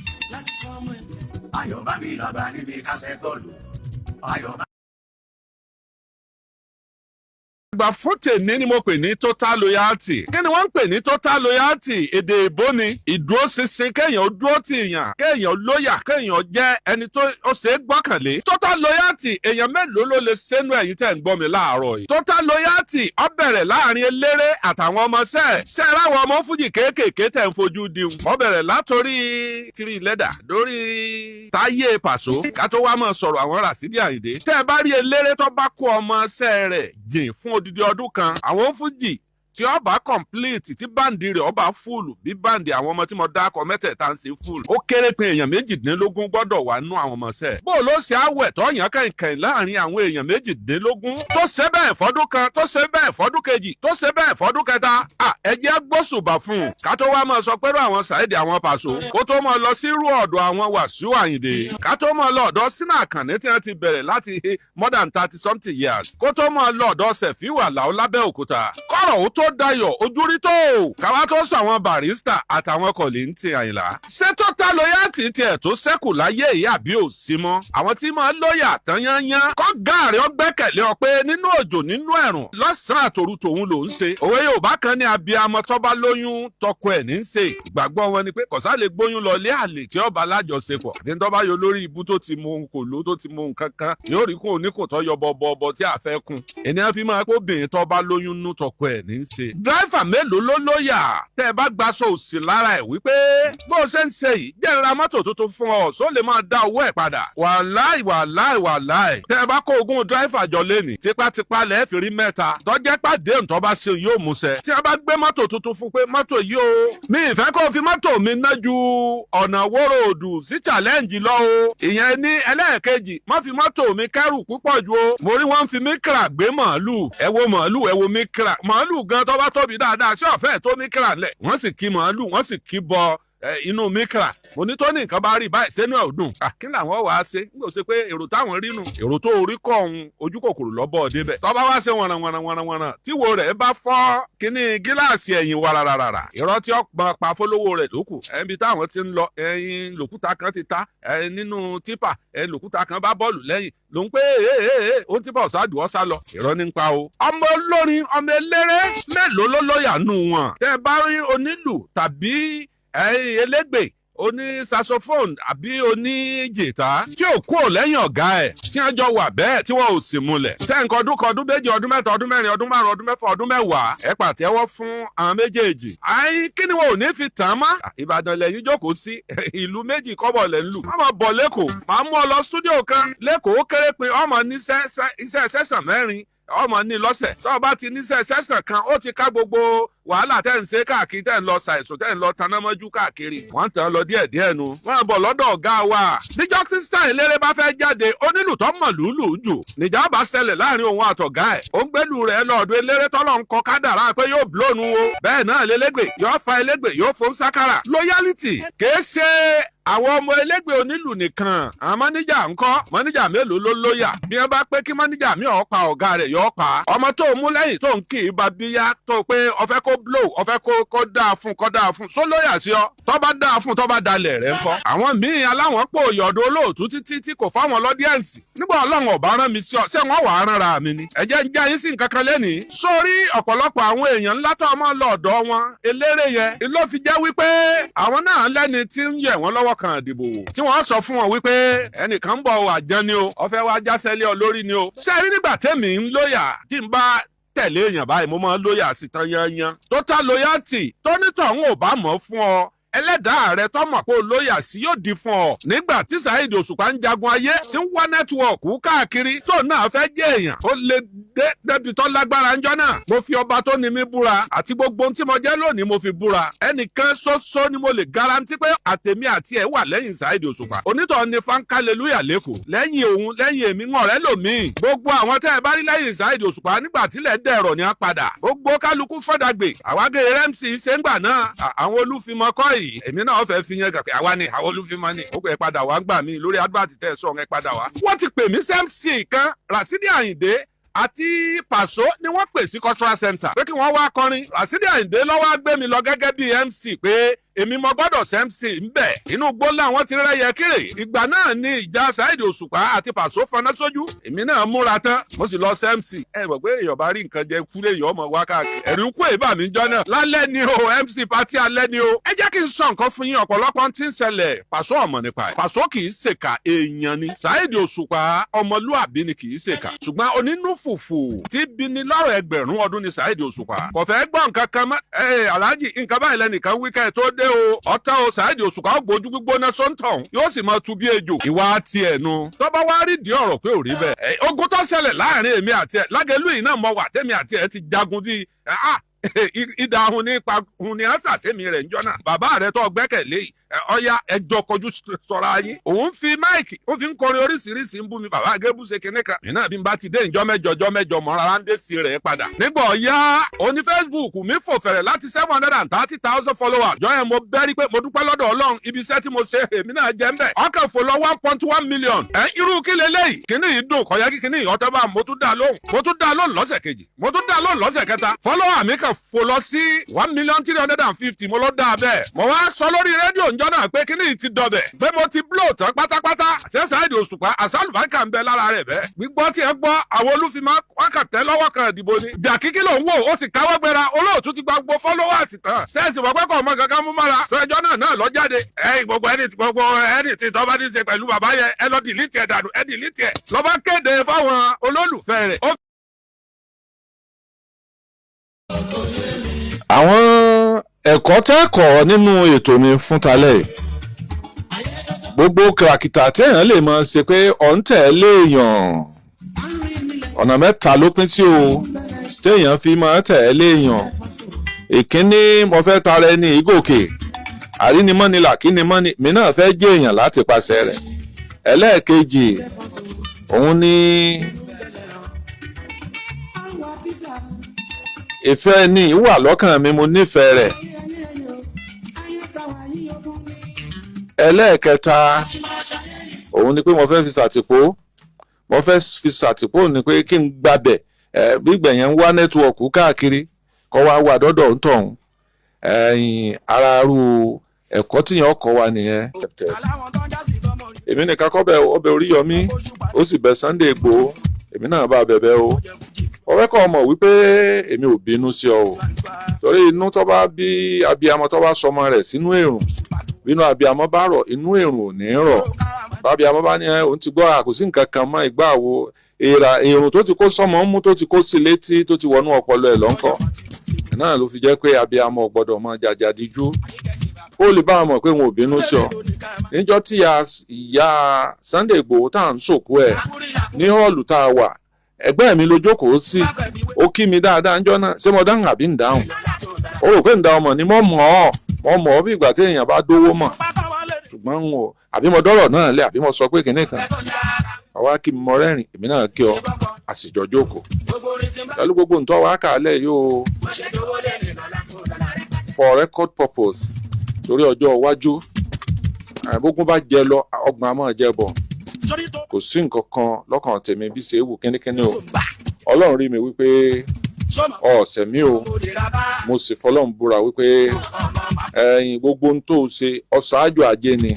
Ayọ̀ bá mi lọ́ba níbi kásẹ̀ gọ́ọ̀lù. Àgbà fún tèmi ni mo pè ní total loyalty. Kí ni wọ́n ń pè ní total loyalty? Èdè ìbò ni ìdúróṣinṣin, kéèyàn dúró tì yàn, kéèyàn lóyà, kéèyàn jẹ́ ẹni tó ṣe é gbọ́kànlé. Total loyalty èèyàn mélòó ló lè ṣẹ́nu ẹ̀yin tẹ̀ ń gbọ́ mi láàárọ̀ yìí. Total loyalty ó bẹ̀rẹ̀ láàrin eléré àtàwọn ọmọọṣẹ́. Ṣé ẹ ráwọn ọmọ fújì kéékèèké tẹ̀ ń fojú di wọn? Ó bẹ̀rẹ̀ látòrí tiri lẹ́dà lórí Táyé Pàṣọ ká tó wá máa sọ̀rọ̀ àwọn Ràsídì Àyìndé. Tẹ́ ẹ bá rí eléré tó bá kó ọmọọṣẹ́ rẹ̀ jìn fún odidi ọdún kan, àwọn fújì tí ó bá complete tí báǹdì rẹ̀ ó bá fúlù bí báǹdì àwọn ọmọ tí mo dákọ mẹ́tẹ̀ẹ̀ta ń ṣe fúlù, ó kéré pé èèyàn 18 gbọ́dọ̀ wà nú àwọn ọmọọṣẹ́. bó ló ṣe àwẹ̀ tó yàn kẹ̀kẹ́ láàrin àwọn èèyàn 18 tó ṣe bẹ́ẹ̀ fọ́dún kan, tó ṣe bẹ́ẹ̀ fọ́dún kejì, tó ṣe bẹ́ẹ̀ fọ́dún kẹta. ẹ jẹ́ gbóṣùbà fún un ká tó wá máa sọ pé àwọn Saheed àwọn Pàṣọ kó tó máa lọ sí irú ọ̀dọ̀ àwọn Wàsíù Àyìndé, ká tó máa lọ ọ̀dọ̀ Sínà Àkànní tí wọ́n ti bẹ̀rẹ̀ láti more than 30 something years, kó tó máa lọ ọ̀dọ̀ Sẹ̀fíù Àlàó lábẹ́òkúta. kọ́rọ̀ ó tó dayọ̀ ojúrí tó káwá tó sọ àwọn Barrister àtàwọn Kollington Àyìnlá. ṣé total loyalty tiẹ̀ tó ṣẹ́kù láyé yìí àbí ò sí mọ́? àwọn tí máa lóyà tán yányán kọ́ gàárẹ̀ ó gbẹ́kẹ̀lé ọ pé nínú òjò nínú ẹ̀rùn lọ́sàn-án àtòru tòun ló ń ṣe. òwe Yorùbá kan ní abiyamọ tó bá lóyún tọkọ ẹ̀ ní í ṣe. ìgbàgbọ́ wọn ni pé kọ̀sá lè gbóyún lọ lé àlè tí ọba alájọṣepọ̀. àti tó bá yọ lórí ibú tó ti mú kò ló tó ti mú nǹkan kan yóò rí kún oníkò tó yọ bọ̀bọ̀ tí a fẹ́ kun. ènìyàn fi máa kó obìnrin tó bá lóyún nú tọkọ ẹ̀ ní í ṣe. dráìfà mélòó ló lóyà tẹ́ ẹ bá gbaṣọ òsì lára ẹ̀ wípé bó o ṣe ń ṣe yìí jẹ́ ra mọ́tò tuntun fún ọ só lè máa dá owó ẹ̀ padà. wàláì tẹ́ ẹ bá kó ogún dráìfà jọ lẹ́nìí tipátipá lẹ́ẹ̀ fi rí mẹ́ta tọ́jẹ́ pàdé ǹtọ́ bá ṣe yóò múṣẹ. tí a bá gbé mọ́tò tuntun fún pé mọ́tò yìí o mi ìfẹ́ kó fi mọ́tò mi ná ju ọ̀nà wóró òdù sí challenge lọ o. ìyẹn ní ẹlẹ́ẹ̀kejì má fi mọ́tò mi kẹ́rù púpọ̀ ju o. mo rí wọ́n fi mikra gbé màálù. ẹ wo mikra màálù gan tó bá tóbi dáadáa ṣé ọ̀fẹ́ tó mikra lẹ̀. wọ́n sì kí màálù wọ́n sì kí bọ inú mikra. mo ní tó ní nǹkan bá rí báyìí sẹ́nu ẹ̀ ò dùn. kí làwọn wàá ṣe ń gbọ́ pé èrò táwọn rí nù. èrò tó orí kọ̀ ọ̀hún ojú kòkòrò lọ́bọ̀ débẹ̀. tó bá wá ṣe wọ̀nà tí wo rẹ̀ bá fọ́ kíní gíláàsì ẹ̀yìn wàràràrà. ìrọ́ tí ó pa fólówó rẹ̀ lókù. ẹnbi táwọn ti ń lọ ẹyin lòkúta kan ti ta nínú típà lòkúta kan bá bọ́ọ̀lù lẹ́yìn ló ń pé ó ti bọ̀ ṣáàdù ọ́ sá lọ. ìrọ́ ní pa o. ọmọ olórin ọmọ eléré mélòó ló lóyà nù wọn. tẹ́ ẹ bá rí onílù tàbí elégbè oní saxophone àbí oní jìtá tí ò kúrò lẹ́yìn ọ̀gá ẹ̀ tí wọ́n jọ wà bẹ́ẹ̀ tí wọ́n ò sì múlẹ̀. tẹ́ǹkọ́ ọdún méjì ọdún mẹ́ta ọdún mẹ́rin ọdún márùn ọdún mẹ́fà ọdún mẹ́wàá ẹ pàtẹ́wọ́ fún àwọn méjèèjì. kí ni wọn ò ní fi tàn mọ́. Ìbàdàn lẹ́yìn jókòó sí ìlú méjì kọ́bọ̀ lẹ́ ń lù. ọmọ bọ̀ lẹ́kọ̀ọ́ máa mú ọ lọ stúdíò kan lẹ́kọ̀ọ́ kéré pé ọmọ ní iṣẹ́ sẹ́sàn mẹ́rin ọmọ ní lọ́sẹ̀ tó o bá ti níṣẹ́ sẹ́sàn kan ó ti ká gbogbo wàhálà tẹ́ ń ṣe káàkiri tẹ́ ń lọ ṣàìsùn tẹ́ ń lọ tanámọ́jú káàkiri wọ́n tàn lọ díẹ̀díẹ̀ nu wọ́n bọ̀ lọ́dọ̀ ọ̀gá wa. bí Jackson style eléré bá fẹ́ jáde onílù tó mọ̀ lùlù jù níjà bá ṣẹlẹ̀ láàrin òun àtọ̀gá ẹ̀ ó ń gbẹ́lù rẹ̀ lọ́ọ̀dún eléré tọ́lọ̀ ń kọ kádàrá pé yóò blóònù o bẹ́ẹ̀ náà lélégbè yóò fa elégbè yóò fún sákàrà. loyalty kìí ṣe àwọn ọmọ elégbè onílù nìkan àwọn mọ́níjà ńkọ́ mọ́níjà mélòó ló lóyà bí wọ́n bá pé kí mọ́níjà mi ò pa ọ̀gá rẹ̀ yóò pa ọmọ tó mú lẹ́yìn tó ń kì í ba bíyá tó pé ọ̀fẹ́ kó blow ọ̀fẹ́ kó dáa fún só lóyà sí ọ tó bá dáa fún tó bá dalẹ̀ rẹ̀ ńkọ́. àwọn míì aláwọn pò yọ̀dọ̀ olóòtú títí kò fáwọn lọ́díẹ̀nsì nígbà ọlọ́run ọ̀bá rán mi sí ọ ṣé wọ́n wàá rán ra mi ni. ẹ̀jẹ̀ ń já yín sí nǹkan kan lẹ́nìí. sórí ọ̀pọ̀lọpọ̀ àwọn èèyàn ńlá tó ọmọ lọ́ọ̀dọ̀ wọn eléré yẹn ló fi jẹ́ wípé àwọn náà lẹ́ni tí ń yẹ̀ wọ́n lọ́wọ́ kan ìdìbò tí wọ́n sọ fún wọn wípé ẹnìkan ń bọ̀ àjẹn ni o ọ̀fẹ́ wa jásẹ́lẹ̀ ọ lórí ni o. ṣé rí nígbà tẹ́mi ń lóyà tí ń bá tẹ̀lé èèyàn báyìí mo máa ń lóyà sí tán yányán. total loyalty tó nítọ̀hún ò bá mọ̀ fún ọ ẹlẹ́dàá rẹ tó mọ̀ pé olóyà sí yóò di fún ọ. nígbà tí Saheed Òṣùpá ń jagun ayé tí ń wá nẹ́tíwọ̀kù káàkiri tó náà fẹ́ jẹ́ èèyàn ó lè débi tó lágbára ńjọ́ náà. mo fi ọba tó ní mi búra àti gbogbo ohun tí mo jẹ́ lónìí mo fi búra. ẹnìkan ṣoṣo ni mo lè garanti pé àtèmi àti ẹ̀ wà lẹ́yìn Saheed Òṣùpá. onítọ̀ ni fankaleluya lẹ́kọ̀ọ́ lẹ́yìn òun lẹ́yìn èmi ń ọ̀rẹ́ lòmíì. gbogbo àwọn tẹ́ ẹ bá rí lẹ́yìn Saheed Òṣùpá nígbà tílẹ̀ dẹ̀rọ̀ ni a padà. gbogbo kálukú fọ́dàgbè àwágé rmc ṣe ń gbà náà àwọn olúfimọ kọ́ yìí èmi náà fẹ́ fi yẹn gàpẹ́ àwa ni àwọn olúfimọ ni ó pẹ́ padà wá gbà mí lórí advert tẹ́ ẹ sọ ẹ padà wá. wọ́n ti pè mí sẹ́mc kan Ràsídì Àyìndé àti Pàṣọ ni wọ́n pè sí cultural center pé kí wọ́n wá kọrin. Ràsídì Àyìndé ló wá gbé mi lọ gẹ́gẹ́ bí MC pé èmi mo gbọ́dọ̀ sẹ́mc ń bẹ̀ inú gbólá wọn ti rẹ́yẹ kéré ìgbà náà ni ìjà Saheed Òṣùpá àti Pàṣọ faná sójú èmi náà múra tán mo sì lọ sẹ́mc ẹ mọ̀ pé èèyàn bá rí nǹkan jẹ kúlé èèyàn ọmọ wá káàkiri ẹ̀rí kú èèbà mi jọ náà lálẹ́ ni o MC pati alẹ́ ni o ẹ jẹ́ kí n sọ nǹkan fún yín ọ̀pọ̀lọpọ̀ tí ń ṣẹlẹ̀ Pàṣọ ọmọ nípa ẹ̀ Pàṣọ kì í ṣèkà èèyàn ni Saheed Òṣùpá ọmọlúàbí ni kì í ṣèkà ṣùgbọ́n onínú fùfù tí bini lọ́rọ̀ ẹgbẹ̀rún ọdún ni Saheed Òṣùpá kò fẹ́ gbọ́ nǹkan kan mọ́ aláàjì nǹkan báyìí lẹ́nìkan wíkẹ́ tó dé o ọ̀tá o Saheed Òṣùpá ó gbójú gbígbóná sọ́ńtọ̀hún yóò sì máa tu bí ejò ìwà tiẹ̀ nu tó bá wá rí di ọ̀rọ̀ pé ò rí bẹ́ẹ̀ ogun tó ṣẹlẹ̀ láàrin èmi àti ẹ̀ Lágẹ̀lú yìí náà mọ wà tẹ́mi àti ẹ̀ ti jagun bíi ìdá ahun nípa hun ni ansa tèmi rẹ̀ ń jọ́nà bàbá rẹ̀ tó gbẹ́kẹ̀lé ọya ẹjọ́ kọjú sọ̀rọ̀ ayé òun fi máìkì ó fi ń kọrin oríṣiríṣi ń bú mi bàbá agébú ṣe kinní kan ìnáà bí n bá ti dé ìjọ mẹ́jọ mọ́ rárá ń dé sí rẹ̀ padà nígbà ọ̀ya oní Facebook mi fò fẹ̀rẹ̀ láti 730,000 followers jọ yẹn mo bẹ́rí pé mo dúpẹ́ lọ́dọ̀ Ọlọ́run ibi iṣẹ́ tí mo ṣe èmi náà jẹ́ ń bẹ̀ ọkàn fò lọ 1.1 million irú kí leléyìí kinní yìí dùn kọ̀yá kí kinní yìí ọ̀tọ́ bá mo tún dá lóhùn lọ́sẹ̀ kejì mo tún dá lóhùn lọ́sẹ̀ kẹta follower mi kan fò lọ sí 1,350,000 mo lọ dá bẹ́ẹ̀ mo wá sọ lórí rédíò ǹjọ́ náà pé kíní yìí ti dọbẹ̀ pé mo ti blow tán pátápátá ṣé Saheed Òṣùpá àṣàlùbáríkà ń bẹ lára rẹ̀ bẹ́ẹ̀ gbígbọ́ tí ẹ gbọ́ àwọn olúfimá wákàtẹ́ lọ́wọ́ kan ìdìbò ni jàkíkí ló ń wò ó sì káwọ́ gbéra olóòtú ti gba gbogbo followers tán sẹ́ẹ̀sì wọ́pẹ́ kọ̀ ọmọ kankan mú mára sọ ẹjọ́ náà lọ jáde gbogbo ẹni tí tọ́ bá ti ṣe pẹ̀lú bàbá yẹn ẹ lọ dìlítì ẹ̀ dànù ẹ dìlítì ẹ̀ lọ́ bá kéde fáwọn olólùfẹ́ rẹ̀. àwọn ẹ̀kọ́ tẹ́kọ̀ọ́ nínú ètò mi fún talẹ̀ gbogbo kìràkìtà téèyàn lè mọ̀ ṣe pé ọ̀ ń tẹ̀lé èèyàn ọ̀nà mẹ́ta ló pín sí o téèyàn fi máa tẹ̀lé èèyàn ìkíní mo fẹ́ tara ẹni ìgòkè àrínimọ́ni làkínimọ́ni mi náà fẹ́ jẹ́ èèyàn láti pàṣẹ rẹ̀ ẹlẹ́ẹ̀kejì òun ni ìfẹ́ ni wà lọ́kàn mi mo nífẹ̀ẹ́ rẹ̀ ẹlẹ́ẹ̀kẹta òun ni pé mo fẹ́ fi ṣàtìpó ni pé kí n gbàbẹ̀ gbígbẹ̀yẹn ń wá nẹ́tíwọ̀kù káàkiri kọ́ wá wà dọ́dọ̀ ń tọ̀hún aráàlú ẹ̀kọ́ tíyẹn ọkọ̀ wa nìyẹn. èmi nìkan kọ́ bẹ ọbẹ̀ Oríyọmí ó sì bẹ Sunday Igboho èmi náà bá bẹ̀bẹ̀ o ọ̀rẹ́ kan mọ̀ wípé èmi ò bínú sí ọ o torí inú tó bá bí abiyamọ tó bá sọmọ rẹ̀ sínú èrùn bínú abiyamọ bá rọ̀ inú èrùn ò ní rọ̀ abiyamọ bá ní òun ti gbọ́ àkùsí nǹkan kan mọ́ ìgbà wo èrùn tó ti kó sọmọ ń mú tó ti kó sí létí tó ti wọnú ọpọlọ ẹ̀ lọ́nkọ́ náà ló fi jẹ́ pé abiyamọ gbọ́dọ̀ mọ jàjàdíjú ó lè bá wọn mọ̀ pé wọn ò bínú sí ọ níjọ́ tí ìyá Sunday Igboho tá à ń sòkú ẹ̀ ní họ́ọ̀lù tá a wà ẹgbẹ́ mi ló jókòó sí ó kí mi dáadáa ńjọ́ náà ṣé mo dáhùn àbí ń dáhùn ó rò pé ń dáhùn mọ̀ ni mo mọ̀ ọ́ bí ìgbà tí èèyàn bá dówó mọ̀ ṣùgbọ́n ń wò àbí mo dọ́rọ̀ náà lé àbí mo sọ pé kinní kan àwa kí mi mọ rẹ́rìn èmi náà kí ọ àsìjọ jókòó pẹ̀lú gbogbo ntọ́ wa kàálẹ̀ yóò for record purpose torí ọjọ́ iwájú àìbógun bá jẹ lọ ọgbọ̀n àmọ́ jẹ bọ̀ kò sí nǹkan kan lọ́kàn tèmi bí ṣe é wù kínníkínní o Ọlọ́run rí mi wípé ọ̀sẹ̀ mi o mo sì fọlọ́run búra wípé gbogbo ohun tó ṣe ọ̀ṣáájú ajé ni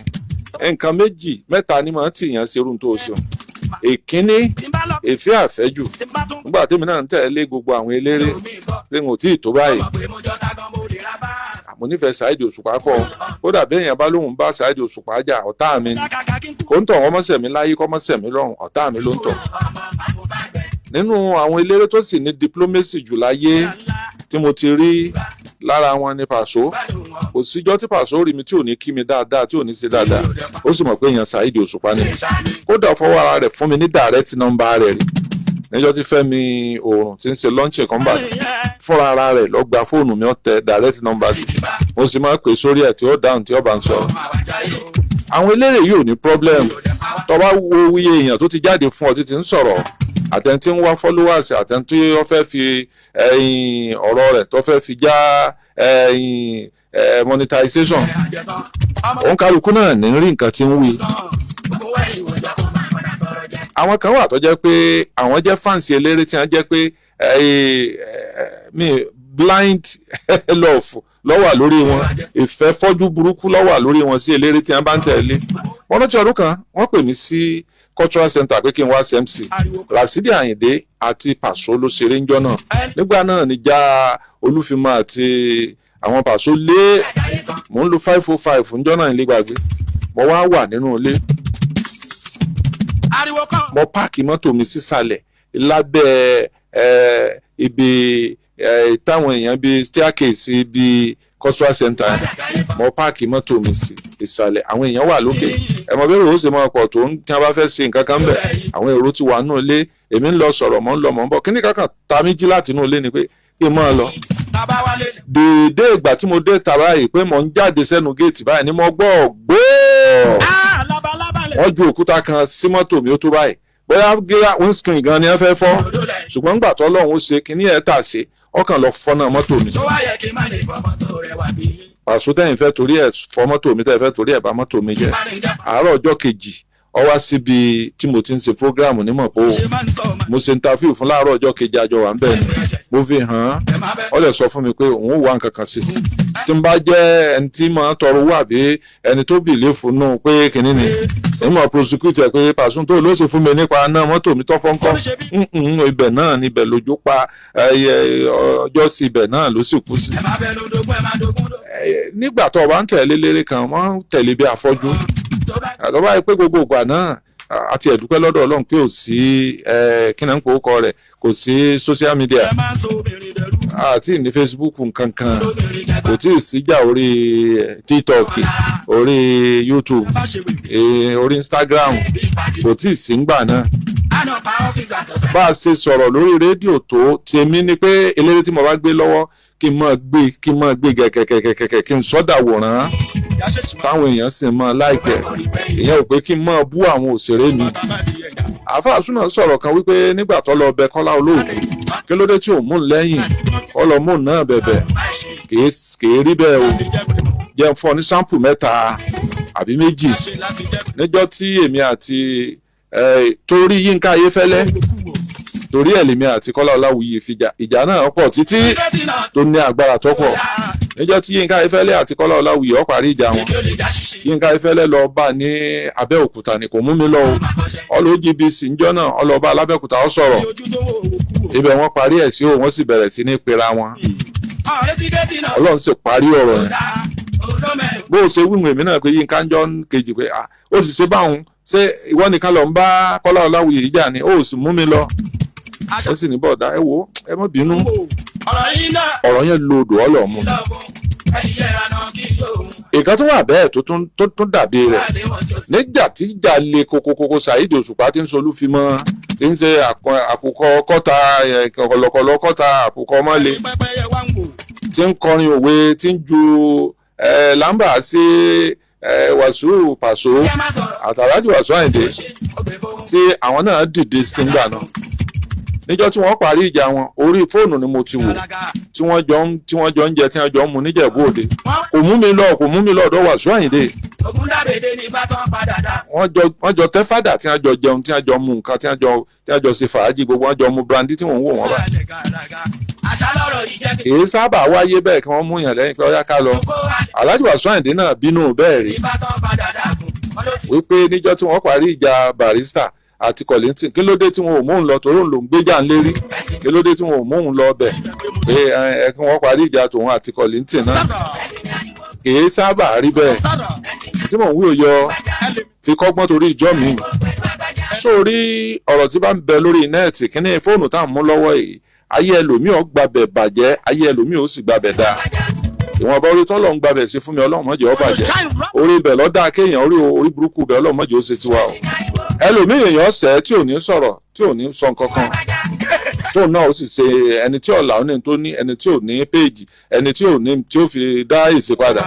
nǹkan méjì mẹ́ta ni màá tì yàn ṣerú tó ṣe èkínní èfẹ́ àfẹ́jù nígbà tèmi náà ń tẹ̀lé gbogbo àwọn eléré tí n ò tí ì tó báyìí mo nífẹ̀ẹ́ Saheed Òṣùpá pọ̀ kódà bí èèyàn bá lóun bá Saheed Òṣùpá jà ọ̀tá mi ni kò ń tọ̀ wọ́n mọ́sẹ̀ mi láyé kọ́ mọ́sẹ̀ mi lọ́rùn ọ̀tá mi ló ń tọ̀. nínú àwọn eléré tó sì ní diplomacy jù láyé tí mo ti rí lára wọn ni Pàṣọ kò síjọ́ tí Pàṣọ rí mi tí ò ní kí mi dáadáa tí ò ní ṣe dáadáa ó sì mọ̀ pé èèyàn Saheed Òṣùpá ni kódà fọwọ́ ara rẹ̀ fún mi ní direct number rẹ̀ rí níjọ́ tí Fẹ́mi Òòrùn ti ń ṣe launching kan báyìí fúnra ara rẹ̀ lọ gba fóònù mi ó tẹ direct number sí mo sì máa pè sórí ẹ̀ tí ó dáhùn tí ó bá ń sọ̀rọ̀. àwọn eléré yìí ò ní problem tó bá wo iye èèyàn tó ti jáde fún ọ tí ti ń sọ̀rọ̀ àtẹ̀ntí ń wá followers àtẹ̀ntí ó fẹ́ fi ọ̀rọ̀ rẹ̀ tó fẹ́ fi já monetization òun kálukú náà ní rí nǹkan tí ń wí. àwọn kan wà tó jẹ́ pé àwọn jẹ́ fans eléré tí wọ́n jẹ́ pé blind love ló wà lórí wọn ìfẹ́ fọ́jú burúkú ló wà lórí wọn sí eléré tí wọ́n bá ń tẹ̀lé. wọ́n rántí ọdún kan wọ́n pè mí sí cultural center pé kí n wá sí MC Rasidi Ayinde àti Paso ló ṣeré ńjọ́ náà. nígbà náà níjà Olúfimọ àti àwọn Paso lé mò ń lo 505 ńjọ́ náà nílé gbàgbé mo wá wà nínú ilé mo páàkì mọ́tò mi sísàlẹ̀ lábẹ́ ibi táwọn èèyàn bíi staircase bíi cultural center mo páàkì mọ́tò mi sí ìsàlẹ̀ àwọn èèyàn wà lókè ẹ̀mọ́ bẹ́ẹ̀ ó ṣe máa pọ̀ tó ń tí wọ́n bá fẹ́ ṣe nǹkan kan bẹ̀ àwọn èrò ti wà nínú ilé èmi ń lọ sọ̀rọ̀ mọ́ ń lọ mọ́ ń bọ̀ kíní kankan ta mí jí láti inú ilé ni pé kí n máa lọ. dèédé ìgbà tí mo dé ta báyìí pé mo ń jáde sẹ́nu géètì báyìí ni mo gbọ́ gbóò wọ́n ju òkúta kan sí mọ́tò mi ó tó báyìí bóyá gíga windscreen gan ni wọ́n fẹ́ fọ́ ṣùgbọ́n nígbà tó Ọlọ́run ó ṣe kíní ẹ̀ tà ṣe ọkàn lọ fọ́nà mọ́tò mi. Paso tẹ́yìn fẹ́ torí ẹ̀ fọ́ mọ́tò mi tẹ́yìn fẹ́ torí ẹ̀ bá mọ́tò mi jẹ́ àárọ̀ ọjọ́ kejì ó wá síbi tí mo ti ń ṣe program ní Mọ̀pó mo ṣe interview fún láàárọ̀ ọjọ́ kejì àjọ wà ń bẹ̀ ni mo fi hàn án ó lè sọ fún mi pé òun ò wá nǹkan kan sí tí n bá jẹ́ ẹni tí máa tọrọ owó àbí ẹni tó bìlẹ̀ fún un pé kìnní ni èmi máa prosecute ẹ pé Paso tó ló ṣe fún mi nípa náà mọ́tò mi tọ́ fọ́nkọ́ ibẹ̀ náà níbẹ̀ lójú pa ọjọ́ sí ibẹ̀ náà ló sì kú sí. nígbà tó o bá ń tẹ̀lé léré kan wọ́n ń tẹ̀lé bí afọ́jú àtọ́bá yìí pé gbogbo ìgbà náà àti ẹ̀dúpẹ́ lọ́dọ̀ Ọlọ́run pé ò sí kí náà ń pò ó kọ rẹ̀ kò sí social media àti ní Facebook nǹkan kan kò tí ì síjà orí TikTok orí YouTube orí Instagram kò tí ì sí ngbà náà bá a ṣe sọ̀rọ̀ lórí rédíò tó tèmi ni pé eléré tí mo bá gbé lọ́wọ́ kí n máa gbé gẹ̀kẹ̀kẹ̀kẹ̀ kí n sọ́dà wòrán táwọn èèyàn sì máa láìpẹ́ ìyẹn ò pé kí n máa bú àwọn òṣèré mi. àáfàá súnà sọ̀rọ̀ kan wípé nígbà tó lọ bẹ Kọ́lá Olóòtú kí ló dé tí ò mú lẹ́yìn ọlọ́mú náà bẹ̀bẹ̀ kìí rí bẹ́ẹ̀ o jẹ́ fún ọ ní sáǹpù mẹ́ta àbí méjì níjọ́ tí èmi àti torí Yínká Ayéfẹ́lẹ́ torí ẹ̀ lèmi àti Kọ́lá Ọláwuyì fìjà ìjà náà pọ̀ títí tó ní agbára tó pọ̀ níjọ́ tí Yínká Ayéfẹ́lẹ́ àti Kọ́lá Ọláwuyì ó parí ìjà wọn Yínká Ayéfẹ́lẹ́ lọ bá ní Abẹ́òkúta ni kò mú mi lọ o ọlọ́ GBC níjọ́ náà ọlọ́ba alábẹ́òkúta ó sọ̀rọ̀ ibẹ̀ wọ́n parí ẹ̀ sí o wọ́n sì bẹ̀rẹ̀ sí ní pera wọn Ọlọ́run sì parí ọ̀rọ̀ yẹn bó o ṣe wíwọ̀n èmi náà pé Yínká ń jọ kejì pé ó sì ṣe báwọn ṣé ìwọ nìkan lọ ń bá Kọ́lá Ọláwuyì ìjà ni ó sì mú mi lọ ó sì ní bọ̀dá ẹ wo ẹ má bínú ọ̀rọ̀ yẹn lodò ọlọ́mú ìkan tó wà bẹ́ẹ̀ tó dàbí rẹ̀ nígbà tí ìjà le kokokoko Saheed Òṣùpá tí ń solú fi mọ́ tí ń ṣe àkùkọ kọ́ta kọ̀lọ̀kọ̀lọ̀ kọ́ta àkùkọ mọ́lẹ̀ tí ń kọrin òwe tí ń ju lámbà sí Wàsíù Paso àtàlájì Wàsíù Àyìndé tí àwọn náà dìde sí ńgbà náà níjọ́ tí wọ́n parí ìjà wọn orí fóònù ni mo ti wò tí wọ́n jọ ń jẹ tí wọ́n jọ ń mu níjẹ̀bú òde kò mú mi lọ ọ̀dọ̀ Wàsíù Àyìndé wọ́n jọ tẹ́ fàdà tí wọ́n jọ jẹun tí wọ́n jọ mu nǹkan tí wọ́n jọ ṣe fàájì gbogbo wọ́n jọ mu brandy tí wọ́n ń wò wọ́n bá èyí sábà wáyé bẹ́ẹ̀ kí wọ́n mú yàn lẹ́yìn pé ó yá ká lọ Alhaji Wàsíù Àyìndé náà bínú bẹ́ẹ̀ rí wípé níjọ́ tí wọ́n parí ìjà Barrister àti Kollington kí ló dé tí wọn ò móhùn lọ torí òun ló ń gbéjà ń lérí kí ló dé tí wọn ò móhùn lọ bẹ̀ pé ẹ kí wọ́n parí ìjà tòun àti Kollington náà kìí sábà rí bẹ́ẹ̀ tí mò ń wí òyọ fi kọ́gbọ́n torí ìjọ mi sórí ọ̀rọ̀ tí bá ń bẹ lórí nẹ́ẹ̀tì kí ní fóònù tá à ń mú lọ́wọ́ yìí ayé ẹlòmíì ó gbabẹ̀ bàjẹ́ ayé ẹlòmíì ó sì gbabẹ̀ dáa ìwọ̀nba orí tọ́lọ̀ ń gbabẹ̀ sí fún mi Ọlọ́run má jẹ́ ó bàjẹ́ orí ibẹ̀ lọ́dà kéèyàn orí burúkú bẹ̀ Ọlọ́run má jẹ́ ó ṣe tiwa o ẹlòmíì èèyàn ṣẹ́ tí ò ní sọ̀rọ̀ tí ò ní sọ nǹkankan tóun náà ó sì ṣe ẹni tí ọ̀la òní tó ní ẹni tí ò ní péèjì ẹni tí ò ní tí ó fi dá èsì padà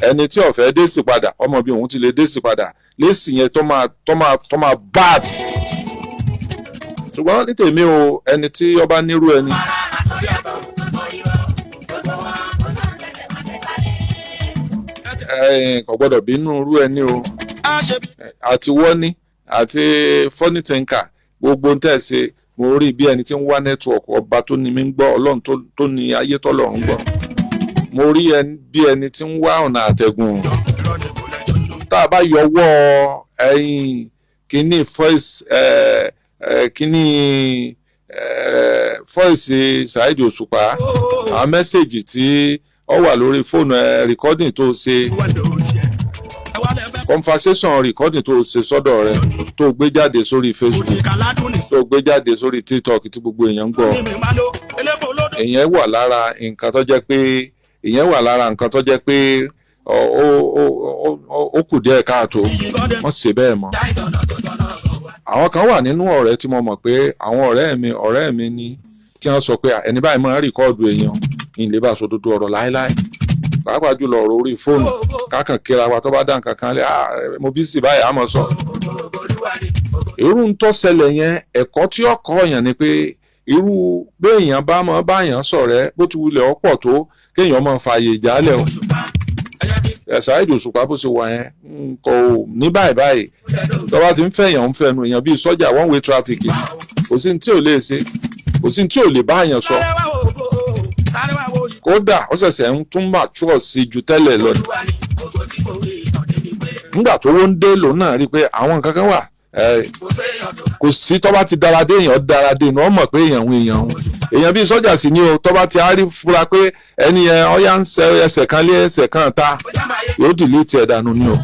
ẹni tí ó fẹ́ dé sí padà ọmọ bí òun ti lè dé sí padà lésì yẹn tó máa bad ṣùgbọ́n ní tèmi o ẹni tí ọba nírú ẹni kò gbọ́dọ̀ bínú irú ẹni o àti wọ́ní àti funny thinker gbogbo ń tẹ̀sí mo rí bí ẹni tí ń wá nẹ́tíwọ̀kì ọba tó ní mi ń gbọ́ Ọlọ́run tó ní ayé tọ́lọ́run gbọ́ mo rí bí ẹni tí ń wá ọ̀nà àtẹ̀gùn tá a bá yọwọ́ ẹyin kíní fọ́ìsì Saheed Òṣùpá àwọn mẹ́sẹ̀gì tí ó wà lórí fóònù recording tó ṣe conversation recording tó ṣe sọ́dọ̀ rẹ̀ tó gbé jáde sórí Facebook tó gbé jáde sórí TikTok tí gbogbo èèyàn ń gbọ́ ìyẹn wà lára nǹkan tó jẹ́ pé ó kù díẹ̀ káàtó wọ́n ṣe bẹ́ẹ̀ mọ́. àwọn kan wà nínú ọ̀rẹ́ tí mo mọ̀ pé àwọn ọ̀rẹ́ mi ní tí wọ́n sọ pé ẹni báyìí máa ń rìkọ́ọ̀dù èèyàn ìlé bá sọ dúdú ọ̀rọ̀ láéláé pàápàá jùlọ ọ̀rọ̀ orí fóònù kákan kíra wa tó bá dá nǹkan kan lé mo bí sì báyìí àmọ́ sọ. irú ń tó ṣẹlẹ̀ yẹn ẹ̀kọ́ tí ó kọ́ yẹn ni pé irú béèyàn bá mọ báyàn ṣọ̀rẹ́ bó ti wulẹ̀ ọ̀pọ̀ tó kéèyàn máa fààyè ìjálẹ̀ o. Saheed Òṣùpá bó ṣe wà yẹn kò ní báyìí tó bá ti ń fẹ̀yàn ń fẹnu èèyàn bíi sọ́jà one way traffic kò sí ní tí ò lè ṣe kò sí ní tí ò lè báyàn sọ. kódà ó ṣẹ̀ṣẹ̀ ń tún mature sí ju tẹ́lẹ̀ lọ ni. nígbà tó wọ́n ń dé lòun náà rí i pé àwọn nǹkan kan wà kò sí tó bá ti dáradé èèyàn dáradé ni wọ́n mọ̀ pé èèyàn bíi sọ́jà sì ni o tó bá ti á rí fura pé ẹni yẹn ọ̀yà ń ṣe ẹsẹ̀ kan lé ẹsẹ̀ kan ta yóò dìlítì ẹ̀ dànù ni o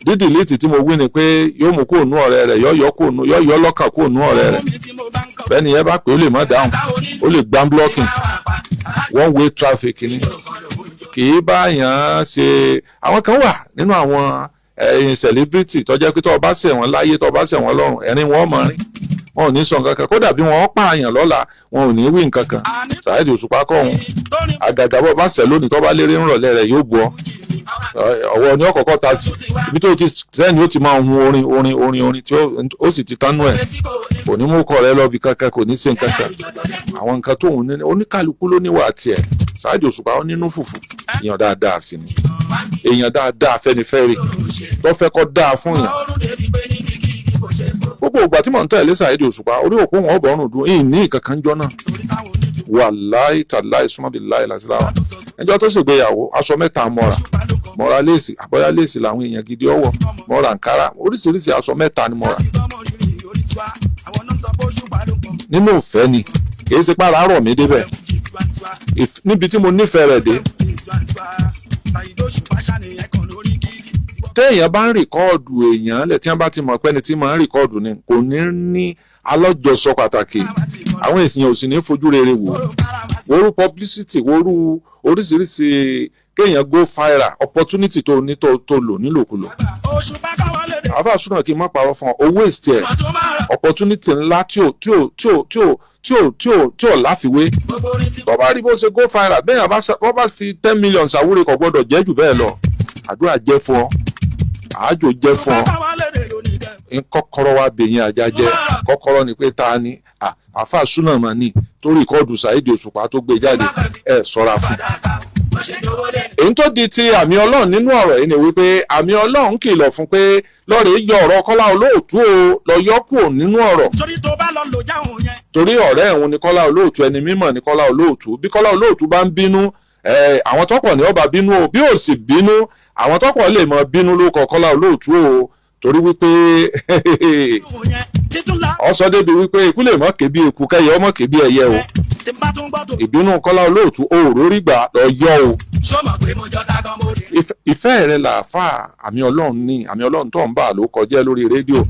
dídìlítì tí mo wí ni pé yóò mú kóònù ọ̀rẹ́ rẹ̀ yóò yọ lọ́kàn kóònù ọ̀rẹ́ rẹ̀ bẹ́ẹ̀ni yẹn bá pè ó lè má dáhùn ó lè gbá blocking one way traffic ni kì í báyàn ṣe àwọn kan wà nínú àwọn celebrity tó jẹ́ pé tó bá ṣẹ̀ wọ́n láyé tó bá ṣẹ̀ wọ́n lọ́run ẹ̀rín wọn mọ̀ rí wọn ò ní sọ nǹkan kan kódà bí wọn pààyàn lọ́la wọn ò ní wí nǹkan kan Saheed Òṣùpá kọ́ wọn àgàgà bọ́ bá ṣẹ̀ lónìí tó bá lérè ń rọ̀lẹ́ rẹ̀ yóò bu ọ ọwọ́ ni ọkọ̀ọ̀kọ̀ ta sí ibi tó ti sẹ́ni ó ti máa hun orin tí ó sì ti tánú ẹ̀ kò ní mú kọ́ rẹ lọ bí kankan kò ní ṣe nǹkan kan àwọn nǹkan tó ń ní oníkàlùkù ló níwà tiẹ̀ Saheed Òṣùpá ó nínú fùfù èèyàn dáadáa sí ni èèyàn dáadáa Afẹ́nifẹ́re tó fẹ́ kọ́ dáa fún yàn gbogbo ìgbà tí mò ń tẹ̀lé Saheed Òṣùpá orí òpó wọn ọ̀bọ̀rùn dùn ìyìn ní ìkankan jọ náà wàláì tàláì súnmọ́bí láì làṣíláwà ẹjọ́ tó ṣègbéyàwó aṣọ mẹ́ta mọ́ra léèsì àbọ̀yá léèsì làwọn èèyàn gidi ọwọ́ mọ́ra àǹkárá oríṣiríṣi aṣọ mẹ́ta ni mọ́ra nínú ìfẹ́ ni kì í ṣe pàrọ̀ àrọ̀ mi débẹ̀ níbi tí mo nífẹ̀ẹ́ rẹ̀ dé téèyàn bá ń rìkọ́ọ̀dù èèyàn lẹ̀ tí wọ́n bá ti mọ̀ pẹ́ni tí máa ń rìkọ́ọ̀dù ni kò ní alọ́jọsọ pàtàkì àwọn èèyàn ò sì ní fojú rere wò wóoru publicity wóoru oríṣiríṣi kéèyàn go viral opportunity tó ní tó lò nílòkulò àfa súnà kí n má parọ́ fún ọ owó waste ẹ̀ opportunity ńlá tí ò láfiwé tó bá rí bó ṣe go viral bẹ́ẹ̀ bá bá fi 10 million ṣàwúrẹ́ kò gbọ́dọ̀ jẹ́ jù bẹ́ẹ̀ lọ àdúrà jẹ́ fún ọ àájò jẹ́ fún ọ kọ́kọ́rọ́ wa bèyìn ajá jẹ́ kọ́kọ́rọ́ ni pé ta ni àfa súnà mà ní torí ìkọ́dù Saheed Òṣùpá tó gbé jáde ẹ̀ sọ́ra fún. èyí tó di ti àmì ọlọ́run nínú ọ̀rọ̀ yìí ni wípé àmì ọlọ́run kìlọ̀ fún pé lọ́ọ̀rẹ́ yọ ọ̀rọ̀ Kọ́lá Olóòtú o lọ yọ kúrò nínú ọ̀rọ̀. torí ọ̀rẹ́ ẹ̀hún ni Kọ́lá Olóòtú ẹni mímọ̀ ni Kọ́lá Olóòtú bí Kọ́lá Olóòtú bá ń bínú àwọn tọ́pọ̀ ní ọba bínú o bí ò sì bínú àwọn tọ́pọ̀ lè mọ bínú ló kọ Kọ́lá Olóòtú o torí wípé ọsọ débi wípé ikú lè mọ kébi eku kẹyẹ ọmọ kébi ẹyẹ o ìbínú Kọ́lá Olóòtú òòrórí gbà lọ yọ o ìfẹ́ rẹ̀ làáfà àmì ọlọ́run ní àmì ọlọ́run tó ń bà ló kọjá lórí rédíò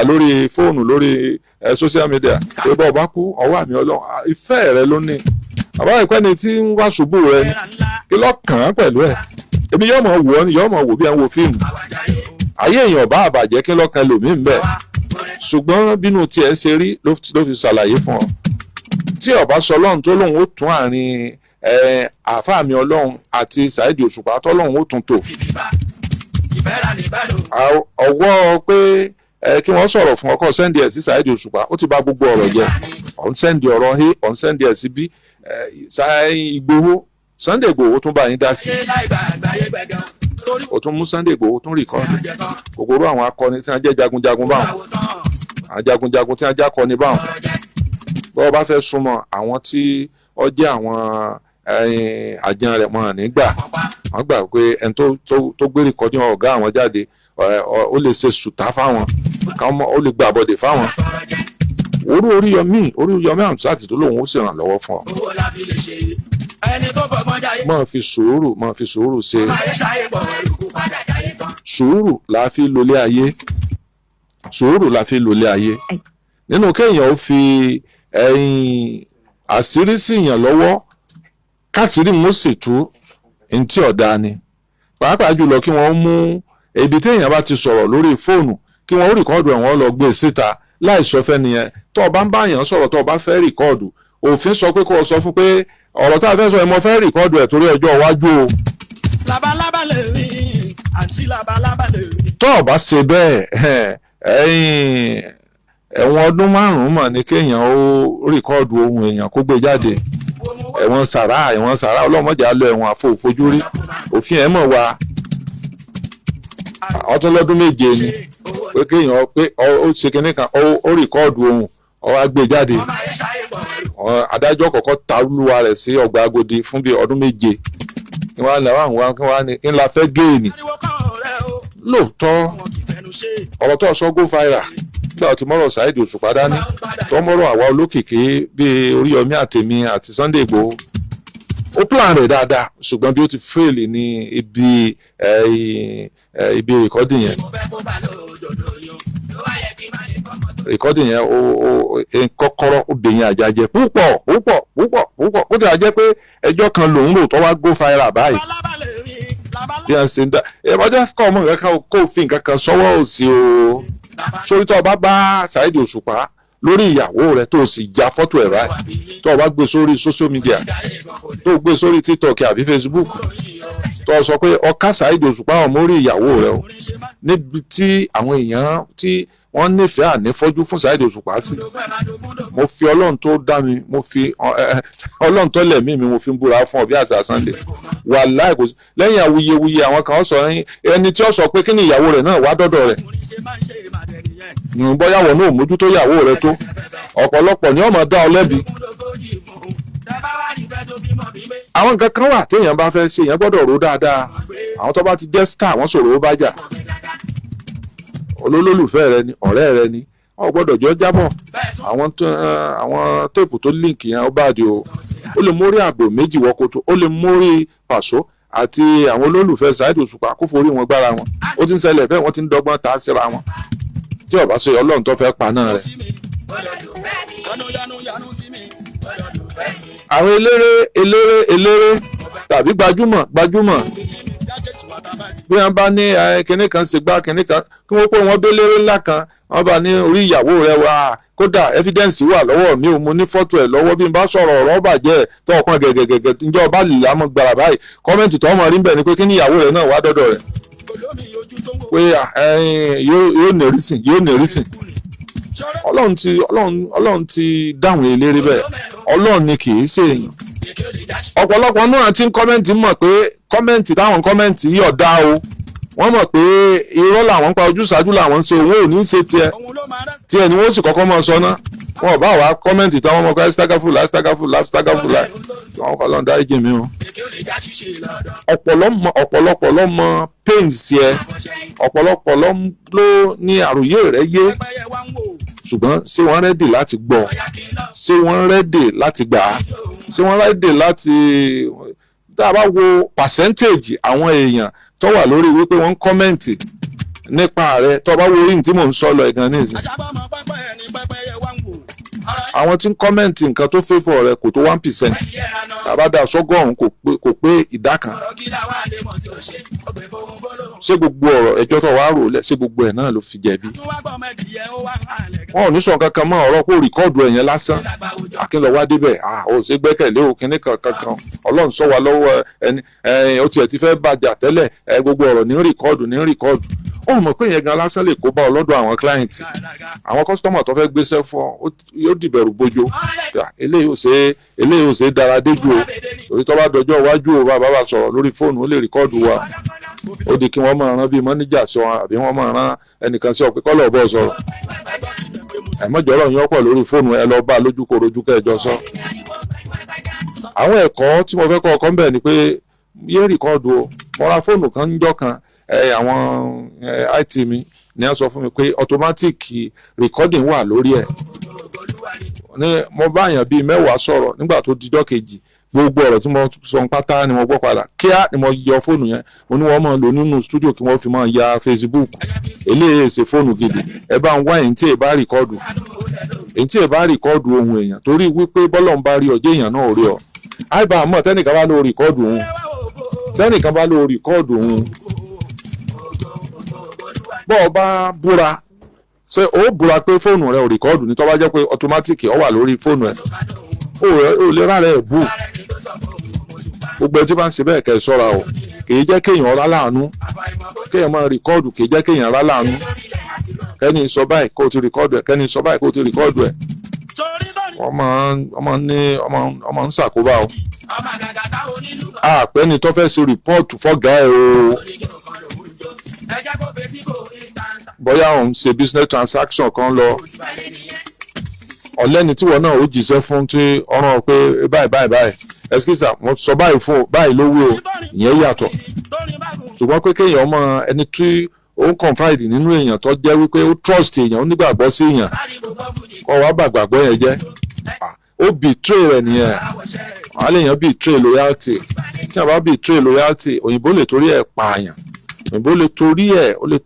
lórí fóònù lórí social media pé bọ́ ọba kú ọwọ́ àmì ọlọ́run ìfẹ́ rẹ̀ ló ní àbá ìpẹ́ni tí ń wá ṣubú rẹ̀ ni kí lọ́kàn án pẹ̀lú ẹ̀ ebi yóò mọ̀ wò ọ́ ni yóò mọ̀ wò bí ẹ̀ ń wo fíìmù ayé èèyàn bá àbàjẹ́ kí lọ́kàn lòmí ń bẹ̀ ṣùgbọ́n bínú tiẹ̀ ṣe rí ló fi ṣàlàyé fún ọ tí ọba sọ ọlọ́run tó lóun ó tún àárín àáfàá mi ọlọ́run àti Saheed Òṣùpá tọ́lọ́run ó tún tò ọwọ́ pé kí wọ́n sọ̀rọ̀ fún ọkọ̀ sẹ́ndì ẹ̀ sí Saheed Òṣùpá ó ti bà gbogbo ọ̀rọ̀ jẹ́ ọ̀n sẹ́ndì ọ̀rọ̀ he ọ̀n sẹ́ndì ẹ̀ sí bí Ìgbòho Sunday Ìgbòho tún bá yín dá sí ó tún mú Sunday Ìgbòho tún rìkọ́ọ̀dù gbogbo àwọn akọni tí wọ́n jẹ́ jagunjagun báwọn àwọn jagunjagun tí wọ́n jẹ́ akọni báwọn bọ́ọ̀ bá fẹ́ súnmọ́ àwọn tí ó jẹ́ àwọn àjàn rẹ̀ mọ̀ nígbà wọ́n gbà pé ẹni tó gbé rìkọ́dì ọ̀gá àwọn jáde ó lè ṣe sùtá fáwọn ó lè gba àbọ̀dè fáwọn Oríyọmí Hamzat tó lóun ó ṣèrànlọ́wọ́ fún ọ. owó la fi lè ṣe ẹni tó fọgbọ́n jayé. máa fi sùúrù ṣe ọmọ ayé ṣayé bọ̀ ẹrù kú padà jayé tán. sùúrù la fi lólé ayé nínú kéèyàn ó fi àṣírí sí èèyàn lọ́wọ́ káṣírí ń sì tú ntí ọ̀dà ni pàápàá jùlọ kí wọ́n mú ibi téèyàn bá ti sọ̀rọ̀ lórí fóònù kí wọ́n rìkọ́ọ̀dù ẹ̀ wọ́n lọ gbé síta láì sọ fẹ́ nìyẹn tó o bá ń bá èèyàn sọ̀rọ̀ tó o bá fẹ́ rìkọ́ọ̀dù òfin sọ pé kó o sọ fún pé ọ̀rọ̀ tá a fẹ́ sọ ẹ̀ mo fẹ́ rìkọ́ọ̀dù ẹ̀ torí ọjọ́ iwájú o. labalábá lè rí àǹtí labalábá lè rí. tó o bá ṣe bẹ́ẹ̀ ẹ̀wọ̀n ọdún 5 mọ̀ ní kéèyàn ó rìkọ́ọ̀dù ohun èèyàn kó gbé jáde ẹ̀wọ̀n sàrà ọlọ́mọdé á lọ ẹ̀wọ̀n àfojúrí òfin ẹ̀ mọ̀ wá ọtún lọ́dún 7 ni pé kéèyàn pé ó ṣe kinní kan ó rìkọ́ọ̀dù ohun ó wá gbé jáde ọmọ ayé ṣayé bọ̀ ẹrù. adájọ́ kọ́kọ́ ta olúwa rẹ̀ sí ọgbà Agodi fún bíi ọdún 7 kí wọ́n lè wá kí n la fẹ́ géènì ariwo kan ọ̀rẹ́ o lóòótọ́ wọn kì í fẹnu ṣe. ọ̀rọ̀ tó sọ go viral nígbà tí mọ́rọ̀ Saheed Òṣùpá dání tó mọ́rọ̀ àwa olókìkí bíi Oríyọmí àtèmi àti Sunday Igboho ó plan rẹ̀ dáadáa ṣùgbọ́n bí ó ti fail ní ibi rìkọ́dì yẹn mo fẹ́ kó bá lòdòdò yan ló wá yẹ kí n má lè fọmọ tó. rìkọ́dì yẹn kọ́kọ́rọ́ obìnrin àjàjẹ púpọ̀ ó ti àjẹ́ pé ẹjọ́ kan lòún rò tó wá go viral báyìí labalábá lè rí bí wọ́n ṣe ń dá ọjọ́ kọ́ ọmọ nǹkan kan kó fi nǹkan kan sọ́wọ́ òsì o sórí tó o bá bá Saheed Òṣùpá lórí ìyàwó rẹ tó o sì ya fọ́tò ẹ̀ báyìí tó o bá gbé sórí social media tó o gbé sórí TikTok àbí Facebook tó o sọ pé ọkà Saheed Òṣùpá ọmọ orí ìyàwó rẹ o níbi tí àwọn èèyàn tí wọ́n nífẹ̀ẹ́ ànífọ́jú fún Saheed Òṣùpá sí mo fi Ọlọ́run tó dá mi mo fi Ọlọ́run tó lẹ̀mí mi mo fi ń búra fún ọ bí àṣà Sunday wàláhì kò sí lẹ́yìn awuyewuye àwọn kan sọ ẹni tí ó sọ pé kí ni ìyàwó rẹ̀ náà wá dọ́dọ̀ rẹ̀ bọ́yàwó náà mójútó ìyàwó rẹ̀ tó ọ̀pọ̀lọpọ̀ ni ọmọ dá ọ lẹ́bi àwọn nǹkan kan wà téèyàn bá fẹ́ ṣe èèyàn gbọ́dọ̀ rò dáadáa àwọn tó bá ti jẹ́ star wọ́n sọ̀rọ̀ ó bá jà olólùfẹ́ rẹ ni ọ̀rẹ́ rẹ ni ọ gbọ́dọ̀ jọ jábọ̀ àwọn téèpù tó link yẹn ó bá di o ó lè mórí àgbò méjì wọ́kọ̀tò ó lè mórí Pàṣọ àti àwọn olólùfẹ́ Saheed Òṣùpá kó forí wọn gbára wọn ó ti ń ṣẹlẹ̀ bẹ́ẹ̀ wọ́n ti ń dọ́gbọ́n ta síra wọn tí ó bá ṣe Ọlọ́run tó fẹ́ pa náà rẹ̀. àwọn eléré tàbí gbajúmọ̀ bí wọ́n bá ní kinní kan ṣe gbá kinní kan kí wọ́n pé wọ́n béléré ńlá kan wọ́n bá ní orí ìyàwó rẹ̀ wá kódà evidence wà lọ́wọ́ mi ò mú ní fọ́tò ẹ̀ lọ́wọ́ bí n bá sọ̀rọ̀ ọ̀rọ̀ bàjẹ́ tó ọ̀kan gẹ̀gẹ̀gẹ̀ ǹjẹ́ ọba lè lámọ́ gbàrà báyìí kọ́mẹ́ǹtì tó ọmọ rí bẹ̀ ni pé kí ni ìyàwó rẹ̀ náà wá dọ́dọ̀ rẹ̀ pé yóò nẹ̀rísìn Ọlọ́run ti dáhùn eléré bẹ́ẹ̀ Ọlọ́run ni kì í ṣe èèyàn ọ̀pọ̀lọpọ̀ náà ti ń kọ́mẹ́ǹtì mọ̀ pé kọ́mẹ́ǹtì táwọn kọ́mẹ́ǹtì yìí ọ̀dá o wọ́n mọ̀ pé irọ́ làwọn ń pa ojúṣàájú làwọn ń ṣe òun ò ní ṣe tiẹ̀ ni wọ́n sì kọ́kọ́ mọ̀ sọ ná wọn ò bá wàá kọ́mẹ́ǹtì táwọn ọmọ kan stagafula wọn kọ́ lọ́n dáríjì mi o ọ̀pọ̀lọpọ̀ ló mọ pains yẹ ọ̀pọ̀lọpọ̀ ló ní àròyé rẹ̀ yé ṣùgbọ́n ṣé wọ́n rẹ́dì láti gbọ́ ṣé wọ́n rẹ́dì láti gbà á ṣé wọ́n rẹ́dì láti tá a bá wo percentage àwọn èèyàn tó wà lórí wípé wọ́n ń kọ́mẹ́ǹtì nípa rẹ̀ tó bá wo orí tí mò ń sọ lọ ẹ̀gàn ní ìsìn àwọn tí ń kọ́mẹ́ǹtì nǹkan tó fẹ́fọ̀ rẹ̀ kò tó 1% tàbádà sọ́gọ́rùn kò pé ìdá kan ṣé gbogbo ọ̀rọ̀ ẹjọ́ tó wàá rò lẹ̀ ṣé gbogbo ẹ̀ náà ló fi jẹ̀bi wọn ò ní sọ kankan mọ́ ọ̀rọ̀ kó rìkọ́ọ̀dù ẹ̀yẹn lásán akínlọ́wọ́ débẹ̀ ò ṣe gbẹ́kẹ̀lé òkínní kankan Ọlọ́run sọ wa lọ́wọ́ ẹni ó tiẹ̀ ti fẹ́ bàjà tẹ́lẹ̀ gbogbo ọ̀rọ̀ ní rìkọ́ọ̀dù ó mọ̀ pé yẹn gan lásán lè kó bá ọ lọ́dọ̀ àwọn kíláyìntì àwọn kọ́sítọ́mà tó fẹ́ gbéṣẹ́ fún ọ yóò dìbẹ̀rù bójó eléyìí ò ṣe dára déjú o torí tó bá dọjọ́ iwájú o bàbá bá sọ̀rọ̀ lórí fóònù ó lè rìkọ́ọ̀dù wa ó di kí wọ́n máa rán bíi mọ́níjà sọ àbí wọ́n máa rán ẹnìkan sí ọ pé kọ́lọ̀ bọ́ sọ̀rọ̀ ẹ̀mọ́jọ́rọ̀ yín ọ̀pọ̀ lórí fóònù ẹ lọ bá lójúkorojú kẹjọ sọ àwọn ẹ̀kọ́ tí mo fẹ́ kọ́ ọkọ ń bẹ̀ ni pé yé rìkọ́ọ̀dù o mo ra fóònù kan níjọ́ kan àwọn IT mi ni wọ́n sọ fún mi pé automatic recording wà lórí ẹ̀ ní mo bá àyàn bíi 10 sọ̀rọ̀ nígbà tó dijọ́ kejì gbogbo ọ̀rọ̀ tí mo sọ pátá ni mo gbọ́ padà kíá ni mo yọ fóònù yẹn mo ní wọ́n máa lò nínú studio kí wọ́n fi máa ya Facebook eléyìí ṣe fóònù gidi ẹ bá ń wá èyí tí ẹ bá rìkọ́ọ̀dù ohun èèyàn torí wípé bọ́lọ̀ ń bá rí ọjọ́ èèyàn náà rí ọ àìbá àmọ́ tẹ́nìkan bá lọ rìkọ́ọ̀dù òun bọ́ ọ bá búra ṣé ó búra pé fóònù rẹ ò rìkọ́ọ̀dù ní tó bá jẹ́ pé automatic ó wà lórí fóònù ẹ̀ ó lè rà rẹ̀ bù gbogbo ẹ tí bá ń ṣe bẹ́ẹ̀ kẹ́ ẹ ṣọ́ra o kìí jẹ́ kéèyàn rá láàánú kéèyàn máa rìkọ́ọ̀dù kìí jẹ́ kéèyàn rá láàánú kẹ́ni sọ báyìí kó o ti rìkọ́ọ̀dù ẹ̀ kẹ́ni sọ báyìí kó o ti rìkọ́ọ̀dù ẹ̀ ọmọ ń ṣàkóbá o àpẹni tó fẹ́ ṣe rìpọ́ọ̀tù fọ́gà ẹ̀ o bóyá òun ṣe business transaction kan lọ ọ̀lẹ́ni tí wọ́n náà ó jíṣẹ́ fún tí ọ̀ràn pé báyìí ẹ̀sìkìsà mo sọ báyìí fún báyìí lówó o ìyẹn yàtọ̀ ṣùgbọ́n pé kéèyàn mọ ẹni tí ó ń confide nínú èèyàn tó jẹ́ wípé ó trust èèyàn ó nígbàgbọ́ sí èèyàn kọ́ wá gbàgbọ́ yẹn jẹ́ ó betray rẹ̀ nìyẹn wọ́n á lè yàn betray loyalty tí a bá betray loyalty òyìnbó lè torí ẹ̀ pààyàn òyìnbó lè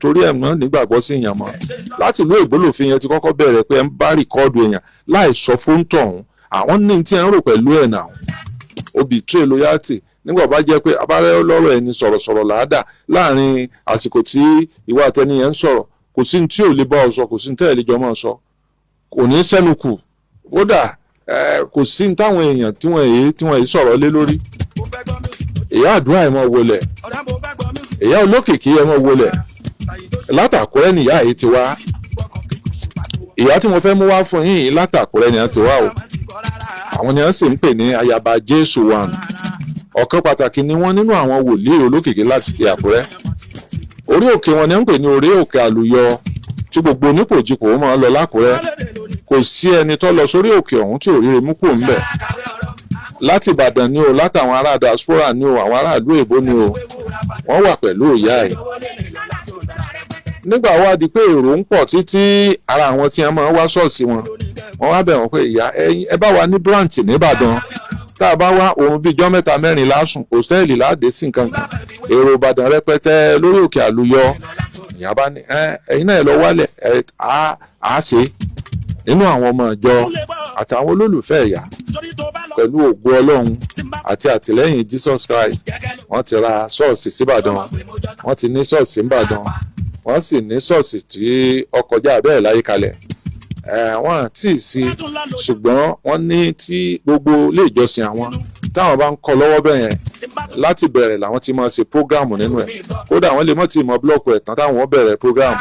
torí ẹ̀ mọ́ nígbàgbọ́ sí èèyàn mọ́ láti ìlú èbó lòfin yẹn ti kọ́kọ́ bẹ̀rẹ̀ pé ẹ ń bá rìkọ́ọ̀dù èèyàn láì sọ fún tọ̀hún àwọn ní tí ẹ ń rò pẹ̀lú ẹ̀ náà ó betray loyalty nígbà bá jẹ́ pé abárẹ́ lọ́rọ̀ ẹni sọ̀rọ̀ làádà láàrin àsìkò tí ìwà àtẹni yẹn ń sọ̀rọ̀ kò sí tí ò lè bá ọ sọ kò sí tí ẹ̀ lè jọ máa sọ kò ní sẹ́nu kù kódà kò sí táwọn èèyàn tí wọ́n èyí sọ̀rọ̀ lé lórí ìyá àdúrà ẹ̀ mọ́ wọlé ìyá olókìkí ẹ̀ mọ́ wọlé látàkùrẹ́ nìyá yìí ti wá ìyá tí mo fẹ́ mú wá fún yín látàkùrẹ́ ni wọ́n ti wá o àwọn ni wọ́n sì ń pè ní ayaba Jésù wan ọ̀kan pàtàkì ni wọ́n nínú àwọn wòlíì olókìkí láti ti Àkúrẹ́ orí òkè wọn ni wọ́n ń pè ní orí òkè àlùyọ tí gbogbo onípòjìpò máa ń lọ lákùrẹ́ kò sí ẹni tó lọ sórí òkè ọ̀hún tí ò rí remú kò ń bẹ̀ láti Ìbàdàn ni o látàwọn ará diaspora ni o àwọn ará ìlú èbó ni o wọ́n wà pẹ̀lú ìyá ẹ̀ nígbà wá di pé èrò ń pọ̀ títí ara àwọn tí wọ́n máa ń wá ṣọ́ọ̀ṣì wọn wọ́n wá bẹ̀ wọ́n pé ìyá ẹ bá wa ní branch nìbàdàn tá a bá wá òun bíi ijọ́ 3-4 lásùn hòtẹ́ẹ̀lì láàdé sí nǹkan kan èrò Ìbàdàn rẹpẹtẹ lórí òkè àlùyọ ìyá bá ní ẹ̀yin náà lọ wálẹ̀ á ṣe nínú àwọn ọmọ ìjọ àtàwọn olólùfẹ́ ẹ̀yà pẹ̀lú ògo Ọlọ́run àti àtìlẹ́yìn Jesus Christ wọ́n ti ra ṣọ́ọ̀ṣì síbàdàn wọ́n ti ní ṣọ́ọ̀ṣì síbàdàn wọ́n sì ní ṣọ́ọ̀ṣì tí ọkọjá bẹ́ẹ̀ láyé kalẹ̀ wọ́n àti sí ṣùgbọ́n wọ́n ní tí gbogbo ilé ìjọsìn àwọn táwọn bá ń kọ́ lọ́wọ́ bẹ́ẹ̀ yẹn láti bẹ̀rẹ̀ làwọn ti máa ṣe prógráàmù nínú ẹ̀ kódà àwọn lè mọ̀ tí mọ̀ búlọ́ọ̀kù ẹ̀ tán táwọn bẹ̀rẹ̀ prógráàmù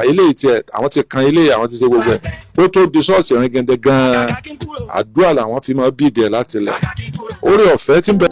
eléyìí tiẹ̀ àwọn ti kan eléyìí àwọn ti ṣe gbogbo ẹ̀ kó tó di ṣọ́ọ̀ṣì rìn gẹ́gẹ́ gan-an àdúrà làwọn fi máa bíìdì ẹ̀ láti lẹ̀ oore ọ̀fẹ́ tí ń bẹ.